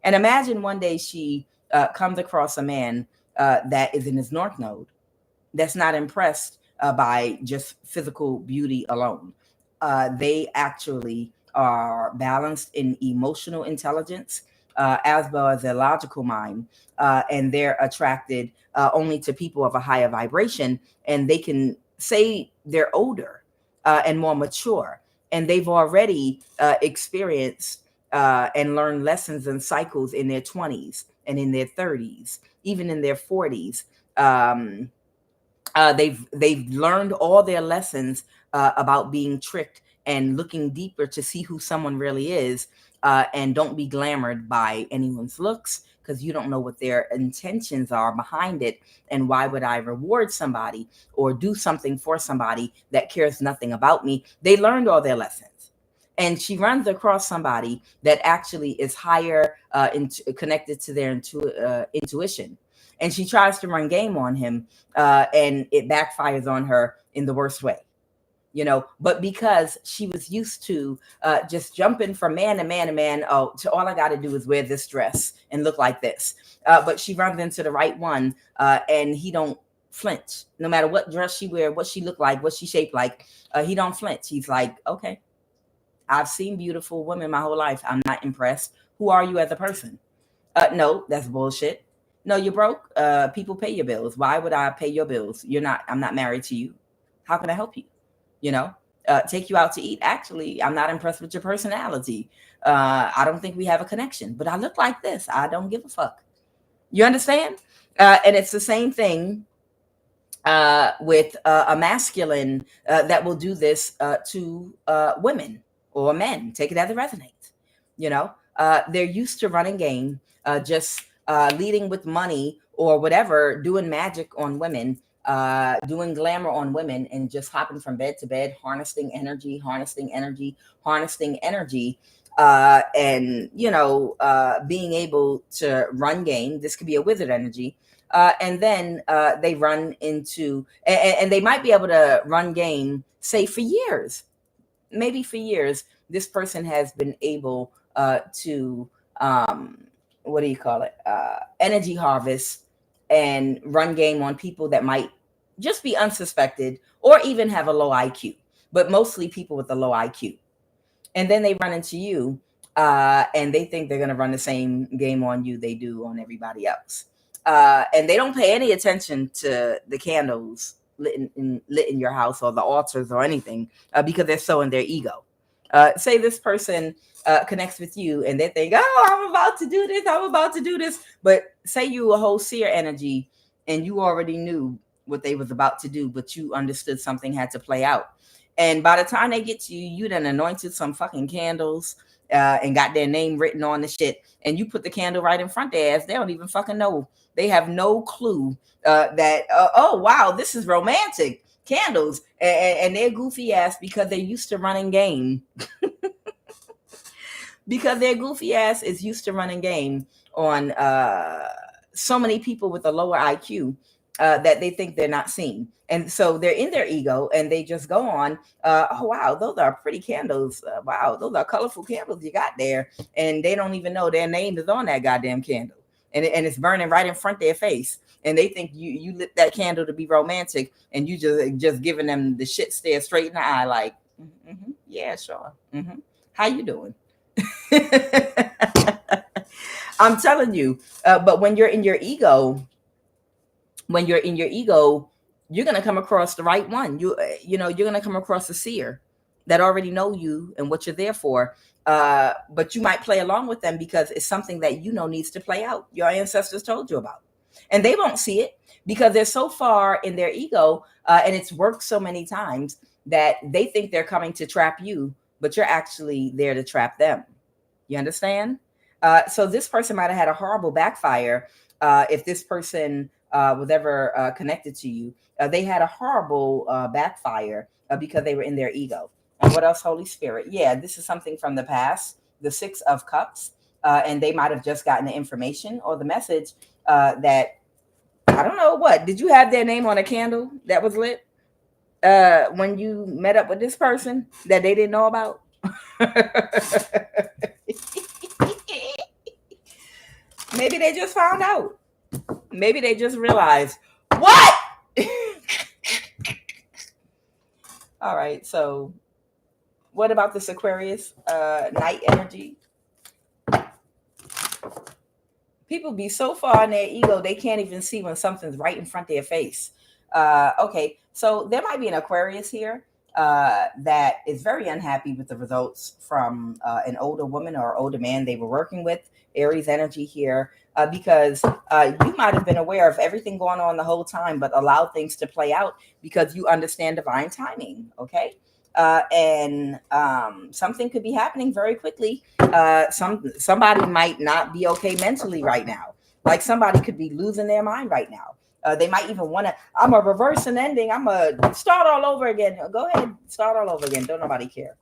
And imagine one day she comes across a man that is in his North Node, that's not impressed by just physical beauty alone. They actually are balanced in emotional intelligence, as well as their logical mind, and they're attracted only to people of a higher vibration, and they can say they're older and more mature, and they've already experienced and learned lessons and cycles in their 20s and in their 30s, even in their 40s. They've learned all their lessons about being tricked and looking deeper to see who someone really is, and don't be glamored by anyone's looks, because you don't know what their intentions are behind it. And why would I reward somebody or do something for somebody that cares nothing about me? They learned all their lessons. And she runs across somebody that actually is higher connected to their intuition. And she tries to run game on him, and it backfires on her in the worst way. But because she was used to just jumping from man to man to man, to all I got to do is wear this dress and look like this. But she runs into the right one, and he don't flinch. No matter what dress she wear, what she look like, what she shaped like, he don't flinch. He's like, okay, I've seen beautiful women my whole life. I'm not impressed. Who are you as a person? No, that's bullshit. No, you're broke. People pay your bills. Why would I pay your bills? I'm not married to you. How can I help you? Take you out to eat. Actually, I'm not impressed with your personality. I don't think we have a connection, but I look like this. I don't give a fuck. You understand? And it's the same thing with a masculine that will do this to women or men. Take it as it resonates. They're used to running game, just leading with money or whatever, doing magic on women, doing glamour on women, and just hopping from bed to bed, harnessing energy, and being able to run game. This could be a wizard energy. And then they run into, and they might be able to run game, say for years, maybe for years. This person has been able to, what do you call it? Energy harvest and run game on people that might just be unsuspected or even have a low IQ, but mostly people with a low IQ. And then they run into you, and they think they're going to run the same game on you they do on everybody else. And they don't pay any attention to the candles lit in your house or the altars or anything, because they're so in their ego. Say this person connects with you and they think, oh, I'm about to do this. But say you a whole seer energy and you already knew what they was about to do, but you understood something had to play out. And by the time they get to you, you done anointed some fucking candles and got their name written on the shit. And you put the candle right in front of their ass. They don't even fucking know. They have no clue that, oh, wow, this is romantic. Candles. And they're goofy ass because they're used to running game. Because their goofy ass is used to running game on so many people with a lower IQ that they think they're not seen. And so they're in their ego and they just go on, oh, wow, those are pretty candles. Wow, those are colorful candles you got there. And they don't even know their name is on that goddamn candle. And it's burning right in front of their face. And they think you lit that candle to be romantic, and you just giving them the shit stare straight in the eye like, yeah, sure. How you doing? I'm telling you. But when you're in your ego, you're gonna come across the right one. You're gonna come across a seer that already know you and what you're there for. But you might play along with them because it's something that needs to play out. Your ancestors told you about, and they won't see it because they're so far in their ego, and it's worked so many times that they think they're coming to trap you, but you're actually there to trap them. You understand? So this person might have had a horrible backfire. If this person was ever connected to you, they had a horrible backfire because they were in their ego. And what else, Holy Spirit? Yeah, this is something from the past, the Six of Cups. And they might have just gotten the information or the message that, I don't know what. Did you have their name on a candle that was lit when you met up with this person that they didn't know about? Maybe they just found out. Maybe they just realized, what? All right, so what about this Aquarius night energy? People be so far in their ego, they can't even see when something's right in front of their face. Okay, so there might be an Aquarius here that is very unhappy with the results from an older woman or older man they were working with. Aries energy here, because you might have been aware of everything going on the whole time, but allowed things to play out because you understand divine timing. Okay. And something could be happening very quickly. Somebody might not be okay mentally right now. Like somebody could be losing their mind right now. They might even want to, I'm a reverse an ending. I'm a start all over again. Go ahead, start all over again. Don't nobody care.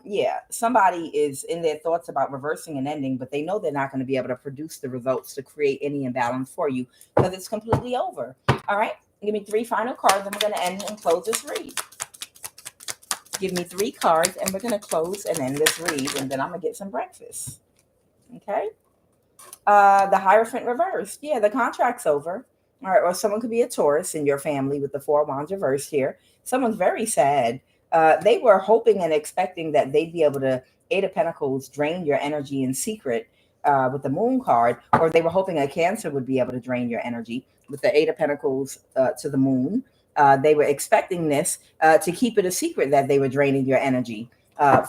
Yeah, somebody is in their thoughts about reversing an ending, but they know they're not going to be able to produce the results to create any imbalance for you because it's completely over. All right, give me 3 final cards. I'm going to end and close this read. Give me 3 cards and we're going to close and end this read, and then I'm going to get some breakfast. Okay. The Hierophant reversed. Yeah, the contract's over. All right, or someone could be a Taurus in your family with the 4 wands reversed here. Someone's very sad. They were hoping and expecting that they'd be able to, 8 of Pentacles, drain your energy in secret with the Moon card, or they were hoping a Cancer would be able to drain your energy with the 8 of Pentacles to the Moon. They were expecting this to keep it a secret that they were draining your energy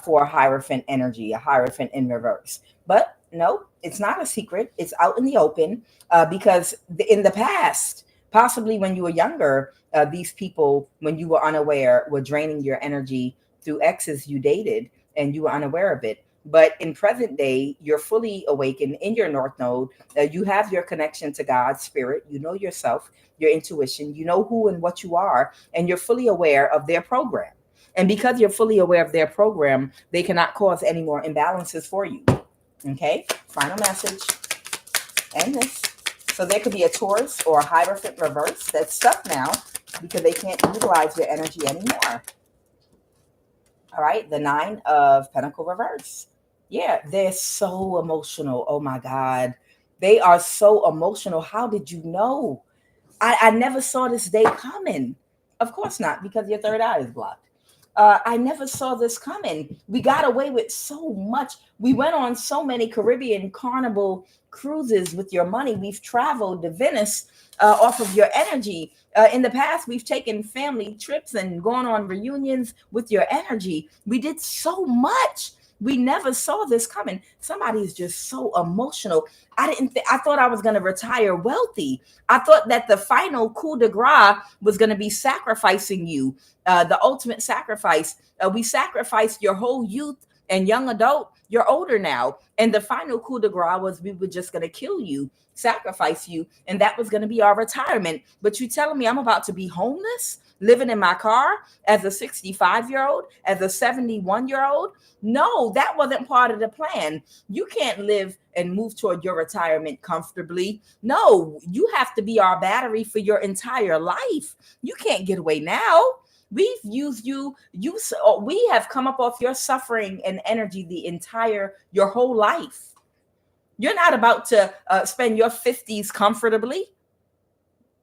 for Hierophant energy, a Hierophant in reverse. But no, it's not a secret. It's out in the open because in the past, possibly when you were younger, these people, when you were unaware, were draining your energy through exes you dated and you were unaware of it. But in present day, you're fully awakened in your North Node. You have your connection to God's Spirit. You know yourself, your intuition. You know who and what you are, and you're fully aware of their program. And because you're fully aware of their program, they cannot cause any more imbalances for you. Okay, final message. And this. So there could be a Taurus or a Hierophant reverse that's stuck now because they can't utilize your energy anymore. All right, the 9 of Pentacles reverse. Yeah, they're so emotional. Oh my God. They are so emotional. How did you know? I never saw this day coming. Of course not, because your third eye is blocked. I never saw this coming. We got away with so much. We went on so many Caribbean Carnival cruises with your money. We've traveled to Venice off of your energy. In the past, we've taken family trips and gone on reunions with your energy. We did so much. We never saw this coming. Somebody is just so emotional. I thought I was going to retire wealthy. I thought that the final coup de grace was going to be sacrificing you, the ultimate sacrifice. We sacrificed your whole youth and young adult. You're older now. And the final coup de grace was we were just going to kill you, sacrifice you. And that was going to be our retirement. But you telling me I'm about to be homeless, living in my car as a 65-year-old, as a 71-year-old? No, that wasn't part of the plan. You can't live and move toward your retirement comfortably. No, you have to be our battery for your entire life. You can't get away now. We've used you. We have come up off your suffering and energy your whole life. You're not about to spend your 50s comfortably.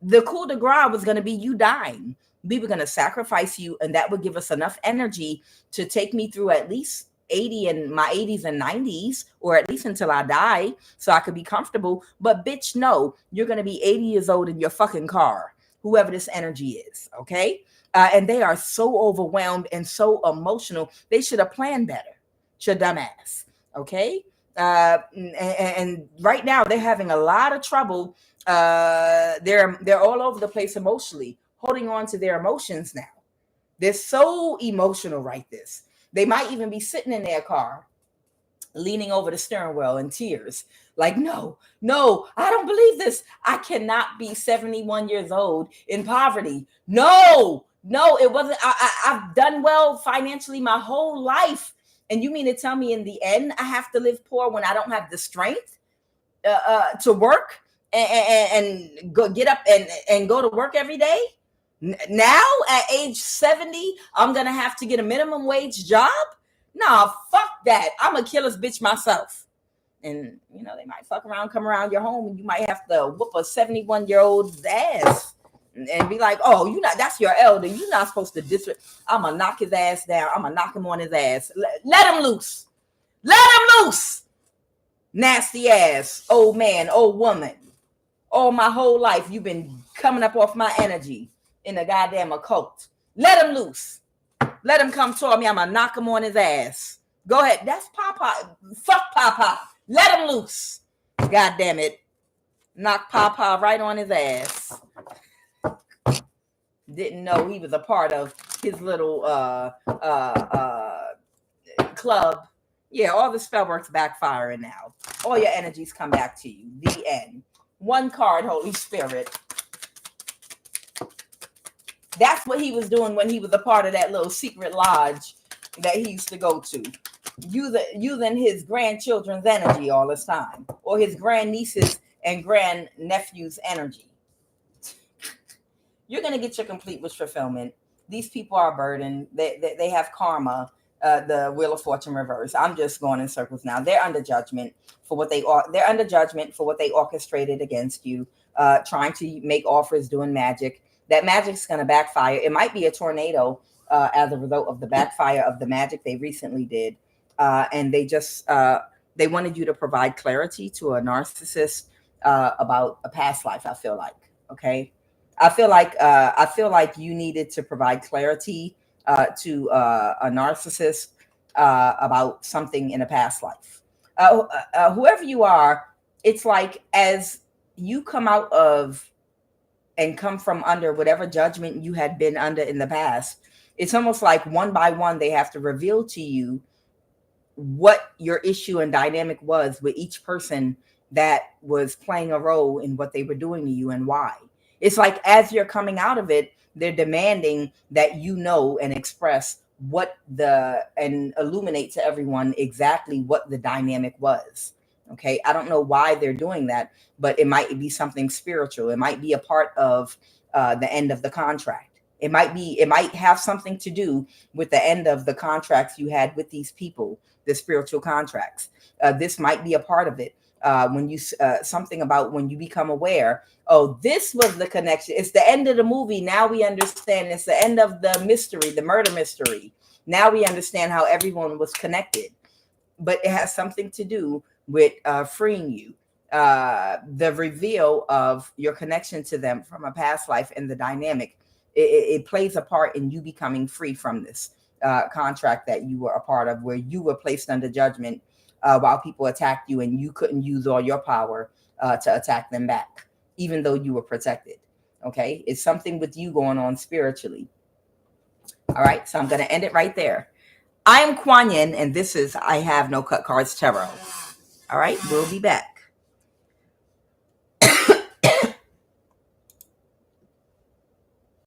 The coup de grace was going to be you dying. We were going to sacrifice you, and that would give us enough energy to take me through at least 80 in my 80s and 90s, or at least until I die, so I could be comfortable. But bitch, no, you're going to be 80 years old in your fucking car, whoever this energy is. Okay. And they are so overwhelmed and so emotional. They should have planned better. Your dumbass. Okay. And right now they're having a lot of trouble. They're all over the place emotionally, holding on to their emotions now. They're so emotional right this. They might even be sitting in their car, leaning over the steering wheel in tears. Like, no, I don't believe this. I cannot be 71 years old in poverty. No, it wasn't. I've done well financially my whole life. And you mean to tell me in the end, I have to live poor when I don't have the strength to work and go get up and go to work every day? Now at age 70, I'm going to have to get a minimum wage job? Nah, fuck that. I'm a killer's bitch myself. And, you know, they might fuck around, come around your home, and you might have to whoop a 71-year-old's ass and be like, oh, that's your elder. You're not supposed to I'm going to knock his ass down. I'm going to knock him on his ass. Let him loose. Let him loose. Nasty ass, old man, old woman. All my whole life, you've been coming up off my energy in a goddamn occult. Let him loose. Let him come toward me. I'm going to knock him on his ass. Go ahead. That's Papa. Fuck Papa. Let him loose. God damn it. Knock Papa right on his ass. Didn't know he was a part of his little club. Yeah, all the spell work's backfiring now. All your energies come back to you. The end. One card, Holy Spirit. That's what he was doing when he was a part of that little secret lodge that he used to go to. Using his grandchildren's energy all this time, or his grandnieces and grandnephews' energy. You're going to get your complete wish fulfillment. These people are burdened. They have karma, the Wheel of Fortune reverse. I'm just going in circles now. They're under judgment for what they are. They're under judgment for what they orchestrated against you, trying to make offers, doing magic. That magic's going to backfire. It might be a tornado as a result of the backfire of the magic they recently did. And they wanted you to provide clarity to a narcissist about a past life. I feel like, okay. I feel like you needed to provide clarity to a narcissist about something in a past life. Whoever you are, it's like as you come out of and come from under whatever judgment you had been under in the past, it's almost like one by one they have to reveal to you what your issue and dynamic was with each person that was playing a role in what they were doing to you and why. It's like as you're coming out of it, they're demanding that you know and express and illuminate to everyone exactly what the dynamic was. Okay. I don't know why they're doing that, but it might be something spiritual. It might be a part of the end of the contract. It might have something to do with the end of the contracts you had with these people, the spiritual contracts. This might be a part of it. When you something about when you become aware, oh, this was the connection. It's the end of the movie. Now we understand. It's the end of the mystery, the murder mystery. Now we understand how everyone was connected. But it has something to do with freeing you. The reveal of your connection to them from a past life and the dynamic. It plays a part in you becoming free from this contract that you were a part of, where you were placed under judgment while people attacked you and you couldn't use all your power to attack them back, even though you were protected. Okay. It's something with you going on spiritually. All right. So I'm going to end it right there. I am QUAN, and this is I Have No Cut Cards Tarot. All right. We'll be back.